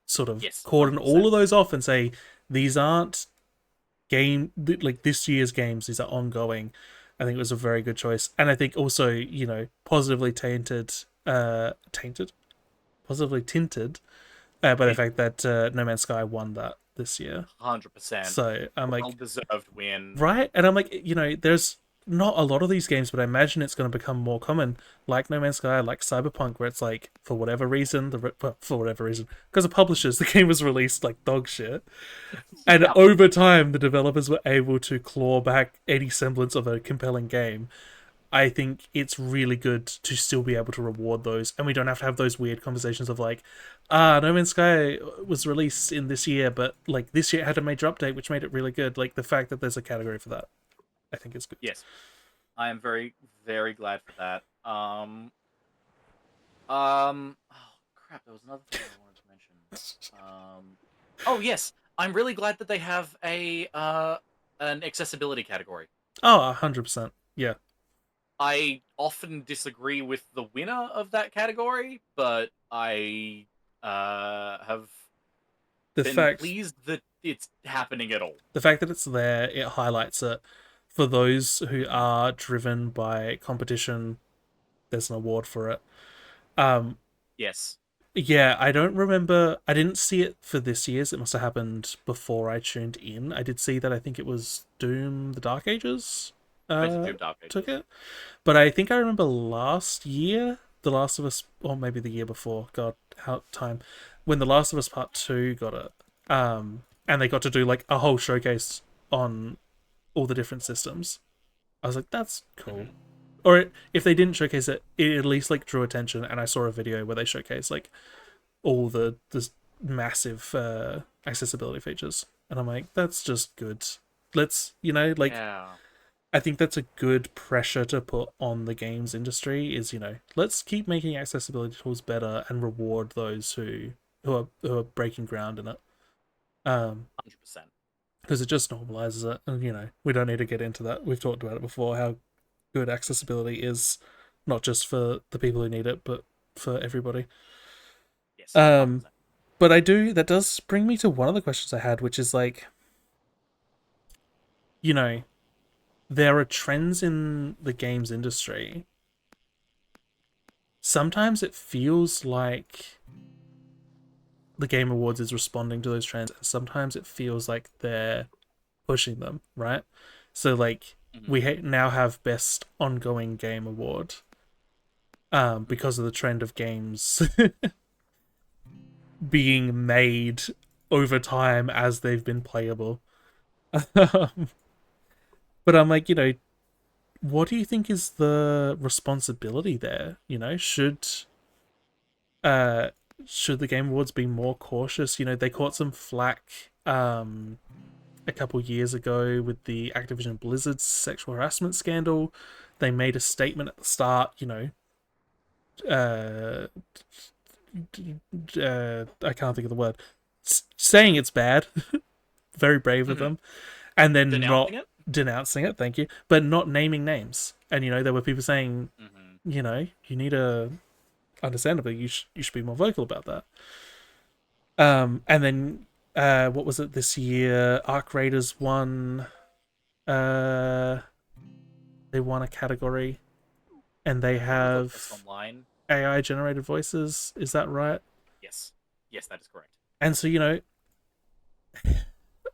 sort of cordon 100%. all of those off and say these aren't like this year's games, these are ongoing. I think it was a very good choice, and I think also positively positively tinted by the fact that No Man's Sky won that this year. 100%. So I'm like, well-deserved win. right? And I'm like, there's not a lot of these games, but I imagine it's going to become more common, like No Man's Sky, like Cyberpunk, where it's like, for whatever reason, because of publishers, the game was released like dog shit. And over time, the developers were able to claw back any semblance of a compelling game. I think it's really good to still be able to reward those, and we don't have to have those weird conversations of like, No Man's Sky was released in this year, but like this year it had a major update which made it really good. Like, the fact that there's a category for that, I think is good. Yes, I am very, very glad for that. Oh crap! There was another thing I wanted to mention. Oh yes, I'm really glad that they have an accessibility category. Oh, 100%. Yeah. I often disagree with the winner of that category, but I have been pleased that it's happening at all. The fact that it's there, it highlights it. For those who are driven by competition, there's an award for it. Yes. Yeah, I don't remember. I didn't see it for this year's. It must have happened before I tuned in. I did see that. I think it was Doom: The Dark Ages. Took it, but I think I remember last year, The Last of Us, or maybe the year before. God, how time when The Last of Us Part 2 got it. And they got to do like a whole showcase on all the different systems. I was like, that's cool. Or if they didn't showcase it, it at least like drew attention, and I saw a video where they showcased like all the massive accessibility features, and I'm like, that's just good. Let's Yeah. I think that's a good pressure to put on the games industry is, let's keep making accessibility tools better and reward those who are breaking ground in it. 100%. Because it just normalizes it, and we don't need to get into that. We've talked about it before, how good accessibility is, not just for the people who need it, but for everybody. Yes. Um, 100%. but that does bring me to one of the questions I had, which is like, you know, there are trends in the games industry. Sometimes it feels like the Game Awards is responding to those trends, and sometimes it feels like they're pushing them, right? So, like, Mhm. we now have Best Ongoing Game Award because of the trend of games being made over time as they've been playable. But I'm like, what do you think is the responsibility there? Uh should the Game Awards be more cautious? They caught some flack a couple years ago with the Activision Blizzard sexual harassment scandal. They made a statement at the start, uh, I can't think of the word, saying it's bad, very brave of Mhm. them, and then not Denouncing it. denouncing it, thank you, but not naming names. And there were people saying, Mhm. you need to, understandably, you should be more vocal about that. And then what was it this year? Arc Raiders won. Uh, they won a category, and they I believe it was Best have Online. AI generated voices. Is that right? Yes. Yes, that is correct. And so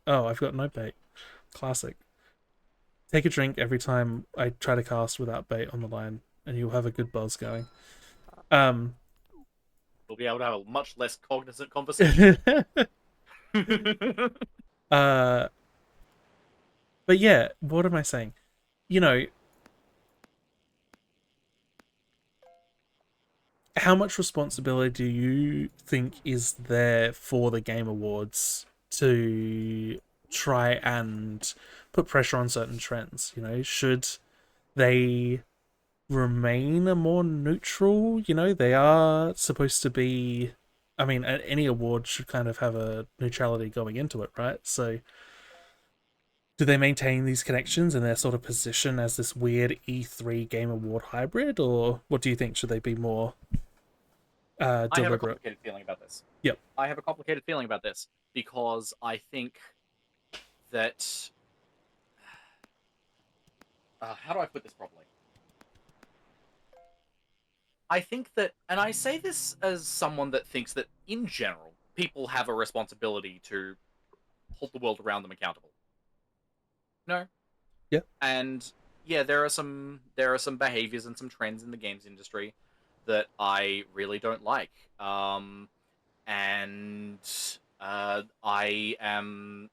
oh, I've got no bait. Classic. Take a drink every time I try to cast without bait on the line, and you'll have a good buzz going. Um. We'll be able to have a much less cognizant conversation. uh. But yeah, what am I saying? You know, how much responsibility do you think is there for the Game Awards to try and put pressure on certain trends? Should they remain a more neutral? They are supposed to be. I mean, any award should kind of have a neutrality going into it, right? So, do they maintain these connections and their sort of position as this weird E3 Game Award hybrid, or what do you think? Should they be more I have a deliberate? complicated feeling about this. Yep. I have a complicated feeling about this because I think that how do I put this properly? I think that, and I say this as someone that thinks that in general, people have a responsibility to hold the world around them accountable. No, Yeah. and yeah, there are some behaviors and some trends in the games industry that I really don't like. And I am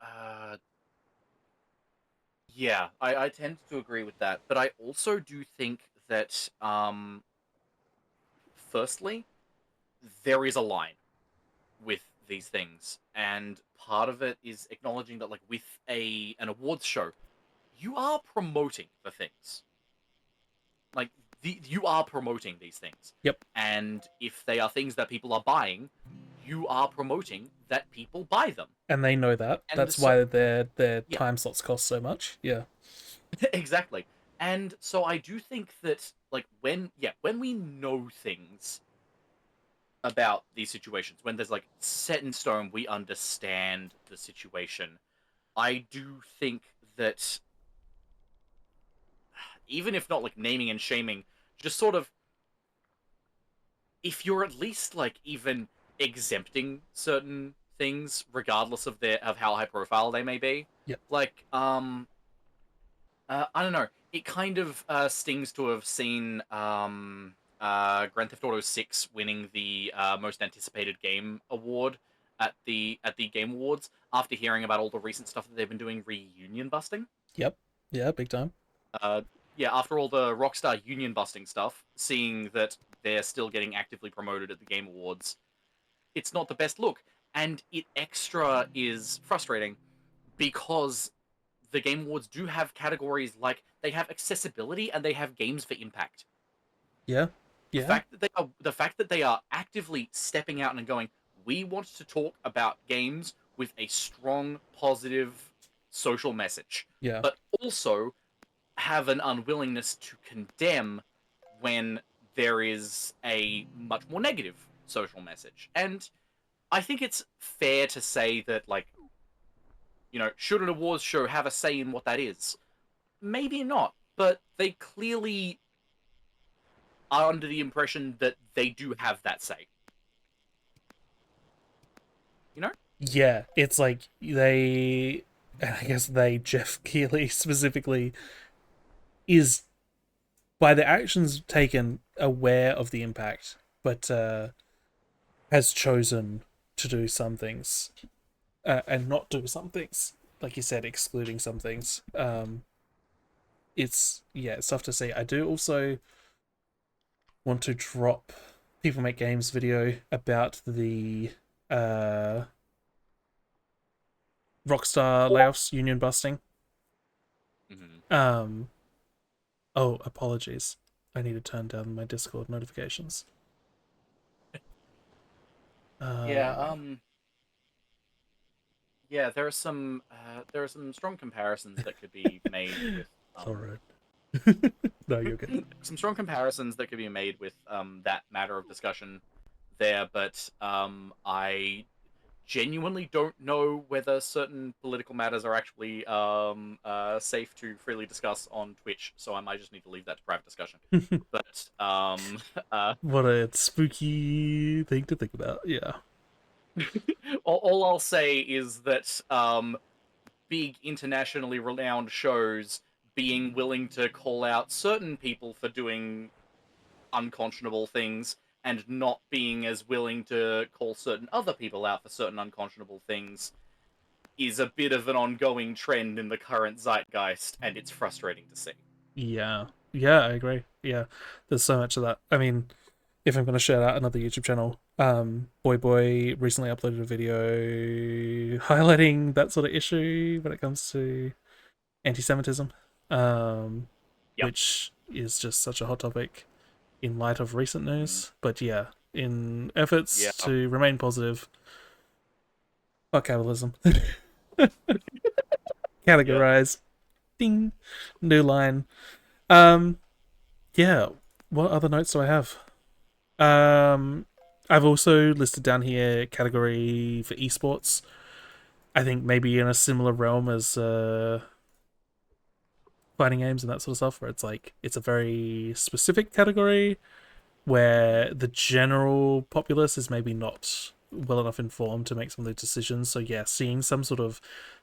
uh, yeah, I tend to agree with that, but I also do think that firstly, there is a line with these things, and part of it is acknowledging that, like, with an awards show, you are promoting the things. Like, you are promoting these things, Yep. and if they are things that people are buying, you are promoting that people buy them, And they know that. and That's so why their yeah, time slots cost so much. Yeah. exactly. And so I do think that, like, when we know things about these situations, when there's, like, set in stone, we understand the situation. I do think that even if not like naming and shaming, just sort of, if you're at least like even exempting certain things, regardless of how high profile they may be, Yep. like I don't know, it kind of stings to have seen Grand Theft Auto 6 winning the most anticipated game award at the Game Awards after hearing about all the recent stuff that they've been doing reunion busting. Yep. Yeah. Big time. Uh, yeah, after all the Rockstar union busting stuff, seeing that they're still getting actively promoted at the Game Awards, it's not the best look. And it extra is frustrating because the Game Awards do have categories like they have accessibility and they have games for impact. Yeah. The Yeah. fact that they are actively stepping out and going, we want to talk about games with a strong, positive social message, Yeah. but also have an unwillingness to condemn when there is a much more negative social message. And I think it's fair to say that, like, should an awards show have a say in what that is? Maybe not, but they clearly are under the impression that they do have that say. You know? Yeah, it's like they, and I guess they, Jeff Keighley specifically, is by the actions taken aware of the impact, but has chosen to do some things and not do some things. Like you said, excluding some things. It's tough to see. I do also want to drop People Make Games video about the Rockstar layoffs, union busting. Mm-hmm. Oh, apologies. I need to turn down my Discord notifications. Yeah. Yeah, there are some strong comparisons that could be made with Alright. No, you're good. some strong comparisons that could be made with that matter of discussion there, but I genuinely don't know whether certain political matters are actually safe to freely discuss on Twitch, so I might just need to leave that to private discussion. But What a spooky thing to think about. Yeah. all I'll say is that big internationally renowned shows being willing to call out certain people for doing unconscionable things and not being as willing to call certain other people out for certain unconscionable things is a bit of an ongoing trend in the current zeitgeist, and it's frustrating to see. Yeah. Yeah, I agree. Yeah. There's so much of that. I mean, if I'm going to shout out another YouTube channel, Boy recently uploaded a video highlighting that sort of issue when it comes to anti-Semitism, which is just such a hot topic in light of recent news. But yeah, in efforts to remain positive, fuck capitalism. Categorize. Ding. New line. Yeah. What other notes do I have? I've also listed down here category for esports. I think maybe in a similar realm as fighting games and that sort of stuff, where it's like it's a very specific category where the general populace is maybe not well enough informed to make some of those decisions. So yeah, seeing some sort of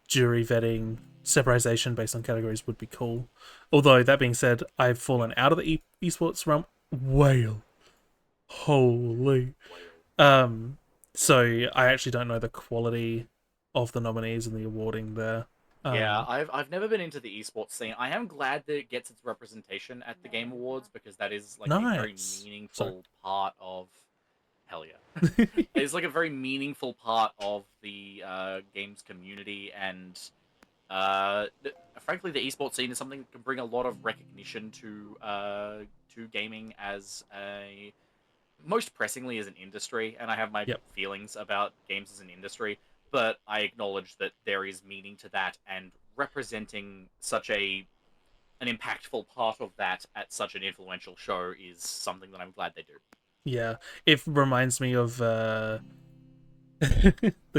jury vetting separation based on categories would be cool. Although that being said, I've fallen out of the esports realm. Whale. Holy. So I actually don't know the quality of the nominees and the awarding there. Yeah, I've never been into the esports scene. I am glad that it gets its representation at the Game Awards, because that is like a very meaningful part of. Hell yeah, it's like a very meaningful part of the games community, and frankly, the esports scene is something that can bring a lot of recognition to gaming as a most pressingly as an industry. And I have my feelings about games as an industry, but I acknowledge that there is meaning to that, and representing such an impactful part of that at such an influential show is something that I'm glad they do. Yeah, it reminds me of the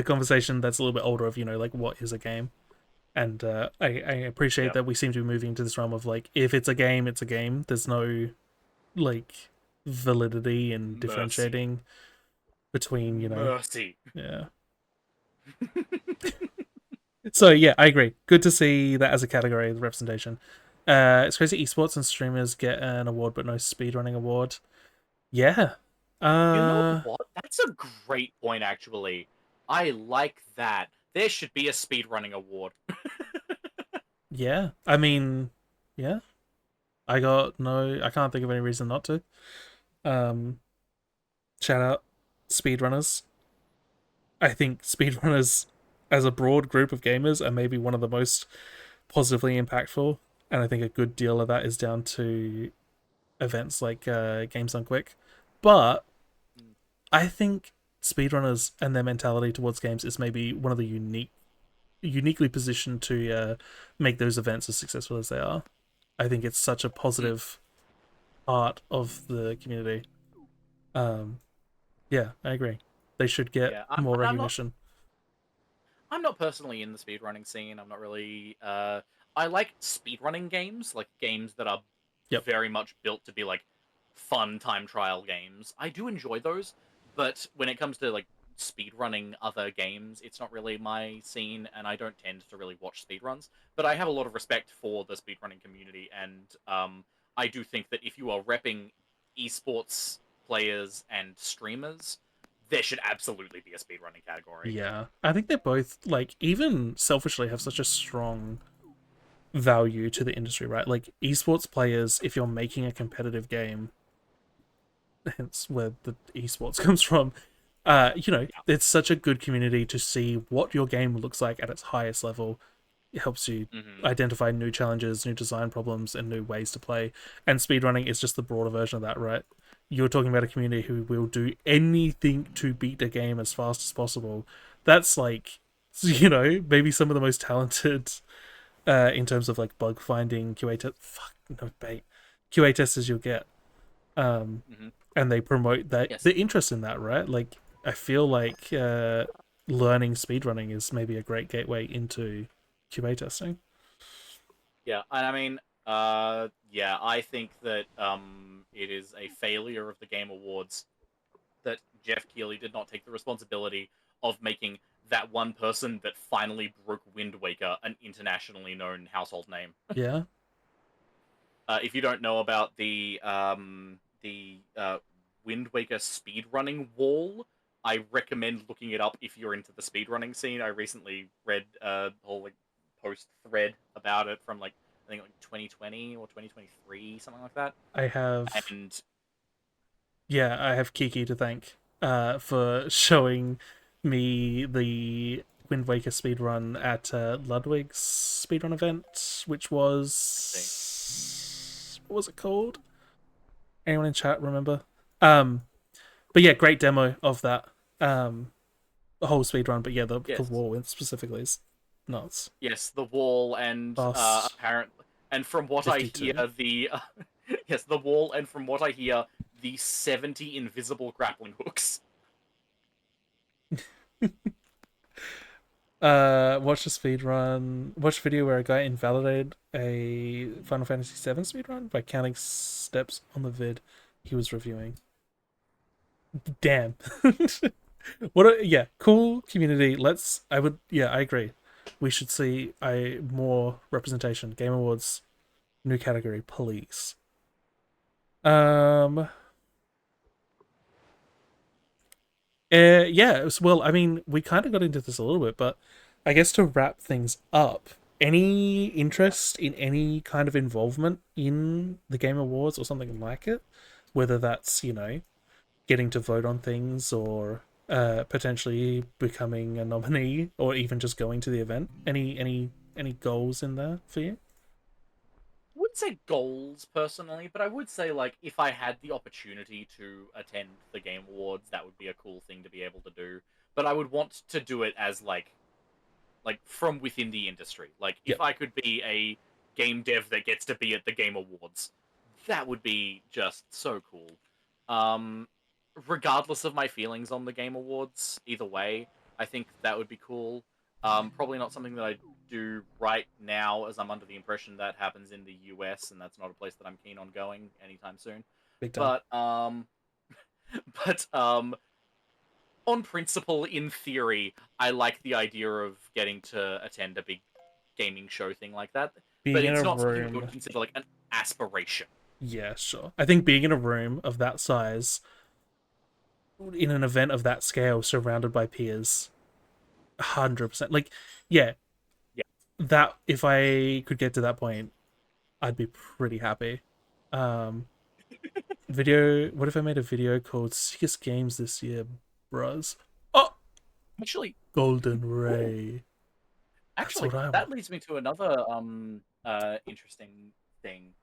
conversation that's a little bit older of, like, what is a game? And I appreciate that we seem to be moving into this realm of, like, if it's a game, it's a game. There's no, like, validity in differentiating between, Mercy. Yeah. So yeah, I agree. Good to see that as a category, the representation. It's crazy esports and streamers get an award but no speedrunning award. Yeah. You know what? That's a great point, actually. I like that. There should be a speedrunning award. Yeah. I mean, yeah. I can't think of any reason not to. Shout out speedrunners. I think speedrunners as a broad group of gamers are maybe one of the most positively impactful, and I think a good deal of that is down to events like Games Done Quick. But I think speedrunners and their mentality towards games is maybe one of the uniquely positioned to make those events as successful as they are. I think it's such a positive part of the community. Um, yeah, I agree. They should get Yeah, more I'm not. recognition. I'm not personally in the speedrunning scene. I'm not really. I like speedrunning games, like games that are Yep. very much built to be like fun time trial games. I do enjoy those, but when it comes to like speedrunning other games, it's not really my scene, and I don't tend to really watch speedruns. But I have a lot of respect for the speedrunning community, and I do think that if you are repping esports players and streamers, there should absolutely be a speedrunning category. Yeah, I think they're both like even selfishly have such a strong value to the industry, right? Like esports players, if you're making a competitive game, hence where the esports comes from, it's such a good community to see what your game looks like at its highest level. It helps you Hmm. identify new challenges, new design problems, and new ways to play. And speedrunning is just the broader version of that, right? You're talking about a community who will do anything to beat a game as fast as possible. That's like, maybe some of the most talented in terms of like bug finding QA test. Fuck no bait. QA testers you'll get. Um, Hmm. and they promote that Yes. the interest in that, right? Like I feel like learning speedrunning is maybe a great gateway into QA testing. Yeah, and I mean, yeah, I think that it is a failure of the Game Awards that Jeff Keighley did not take the responsibility of making that one person that finally broke Wind Waker an internationally known household name. Yeah, If you don't know about the Wind Waker speedrunning wall, I recommend looking it up if you're into the speedrunning scene. I recently read a whole like post thread about it from like I think like 2020 or 2023, something like that. I have. And Yeah, I have Kiki to thank for showing me the Wind Waker speedrun at Ludwig's speedrun event, which I see. was what was it called? Anyone in chat remember? Um, but yeah, great demo of that. The whole speedrun, but yeah, the Yes, wall specifically is nuts. yes, the wall and Fast apparently, and from what I hear, 52. the yes, the wall, and from what I hear, the 70 invisible grappling hooks. Watch a speed run. Watch a video where a guy invalidated a Final Fantasy VII speed run by counting steps on the vid he was reviewing. Damn. What a yeah, cool community. Let's I would yeah, I agree. We should see a more representation. Game Awards, new category, please. Um yeah, well, I mean, we kind of got into this a little bit, but I guess to wrap things up, any interest in any kind of involvement in the Game Awards or something like it, whether that's, getting to vote on things or potentially becoming a nominee or even just going to the event. Any goals in there for you? Wouldn't say goals personally, but I would say like if I had the opportunity to attend the Game Awards, that would be a cool thing to be able to do. But I would want to do it as like from within the industry. Like if Yep, I could be a game dev that gets to be at the Game Awards, that would be just so cool. Um, Regardless of my feelings on the Game Awards, either way, I think that would be cool. Probably not something that I do right now, as I'm under the impression that happens in the US, and that's not a place that I'm keen on going anytime soon. big time. But but on principle, in theory, I like the idea of getting to attend a big gaming show thing like that. But Being in it's a not something I would room, consider like an aspiration. yeah, sure. I think being in a room of that size in an event of that scale surrounded by peers 100%. Like, yeah, Yeah. that if I could get to that point, I'd be pretty happy. Um, what if I made a video called Sickest Games This Year, Bros? Oh, Actually, Golden ooh, Ray. That's actually, what I that want. leads me to another interesting thing.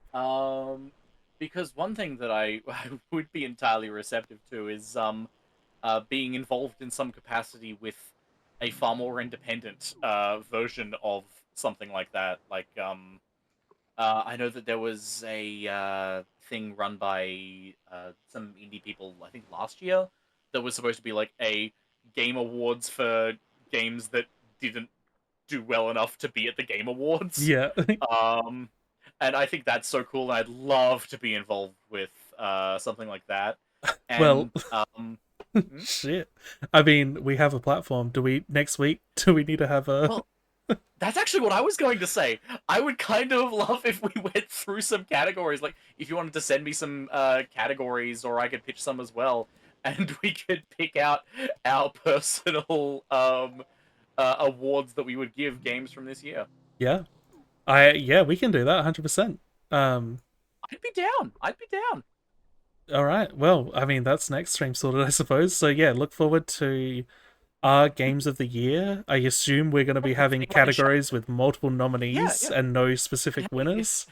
Because one thing that I would be entirely receptive to is being involved in some capacity with a far more independent version of something like that. Like I know that there was a thing run by some indie people, I think last year, that was supposed to be like a game awards for games that didn't do well enough to be at the Game Awards. Yeah. Um, and I think that's so cool. And I'd love to be involved with something like that. Well, And hmm? shit. I mean, we have a platform. Do we next week? Do we need to have a? Well, that's actually what I was going to say. I would kind of love if we went through some categories. Like, if you wanted to send me some categories, or I could pitch some as well, and we could pick out our personal awards that we would give games from this year. Yeah. We can do that 100%. Um I'd be down. I'd be down. all right. Well, I mean, that's next stream sorted, I suppose. So yeah, look forward to our games of the year. I assume we're going to be having categories with multiple nominees Yeah. and no specific Hey, winners.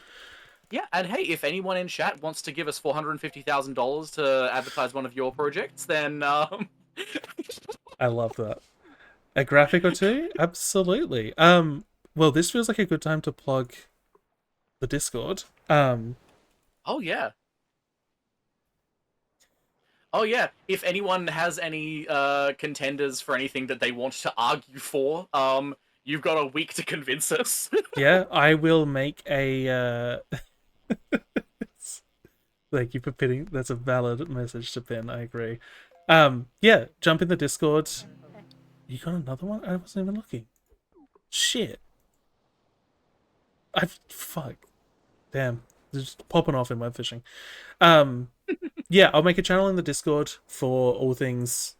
Yeah, and hey, if anyone in chat wants to give us $450,000 to advertise one of your projects, then I love that. A graphic or two? Absolutely. Well, this feels like a good time to plug the Discord. oh yeah. Oh yeah, if anyone has any contenders for anything that they want to argue for, you've got a week to convince us. Yeah, I will make a thank you for pinning. That's a valid message to pin. I agree. Yeah, jump in the Discord. You got another one? I wasn't even looking. Shit. Fuck. Damn. Just popping off in webfishing. Yeah, I'll make a channel in the Discord for all things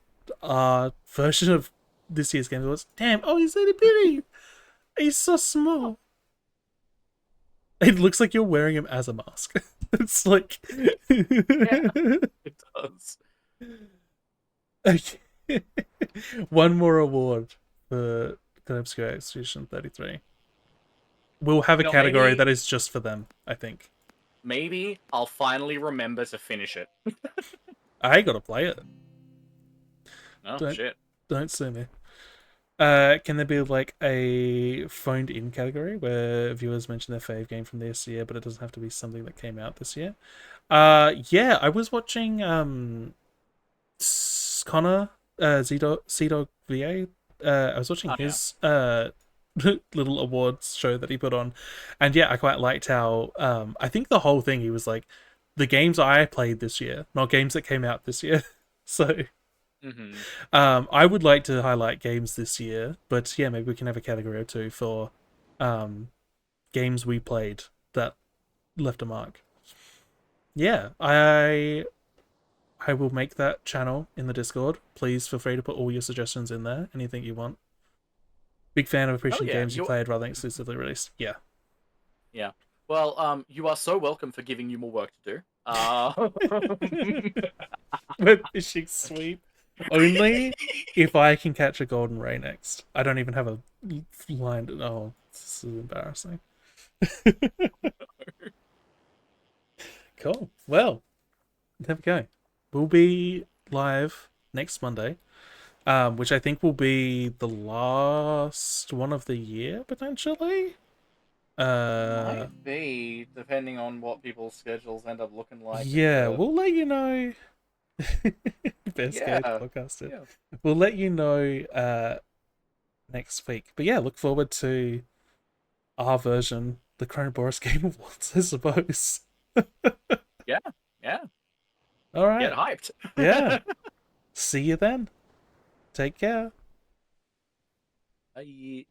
version of this year's Game Awards. Damn, oh, he's itty bitty. He's so small. It looks like you're wearing him as a mask. It's like It does. Okay. One more award for Obscure Execution 33. We'll have a category that is just for them, I think. Maybe I'll finally remember to finish it. I gotta play it. Oh, shit. Don't sue me. Can there be like a phoned in category where viewers mention their fave game from this year, but it doesn't have to be something that came out this year? Yeah, I was watching Connor C-Dog VA. I was watching his little awards show that he put on, and yeah, I quite liked how I think the whole thing he was like, the games I played this year, not games that came out this year. So I would like to highlight games this year, but yeah, maybe we can have a category or two for games we played that left a mark. Yeah, I will make that channel in the Discord. Please feel free to put all your suggestions in there. Anything you want. Big fan of appreciating games you played rather than exclusively released. Yeah. Yeah. Well, you are so welcome for giving you more work to do. Webfishing sweep. Only if I can catch a golden ray next. I don't even have a line. Oh, this is embarrassing. Cool. Well, there we go. We'll be live next Monday, which I think will be the last one of the year, potentially. Might be, depending on what people's schedules end up looking like. Yeah, we'll let you know. Best game podcasted. Yeah. We'll let you know next week. But yeah, look forward to our version, the Chronoboros Game Awards, I suppose. Yeah. All right. Get hyped. Yeah. See you then. Take care. Bye.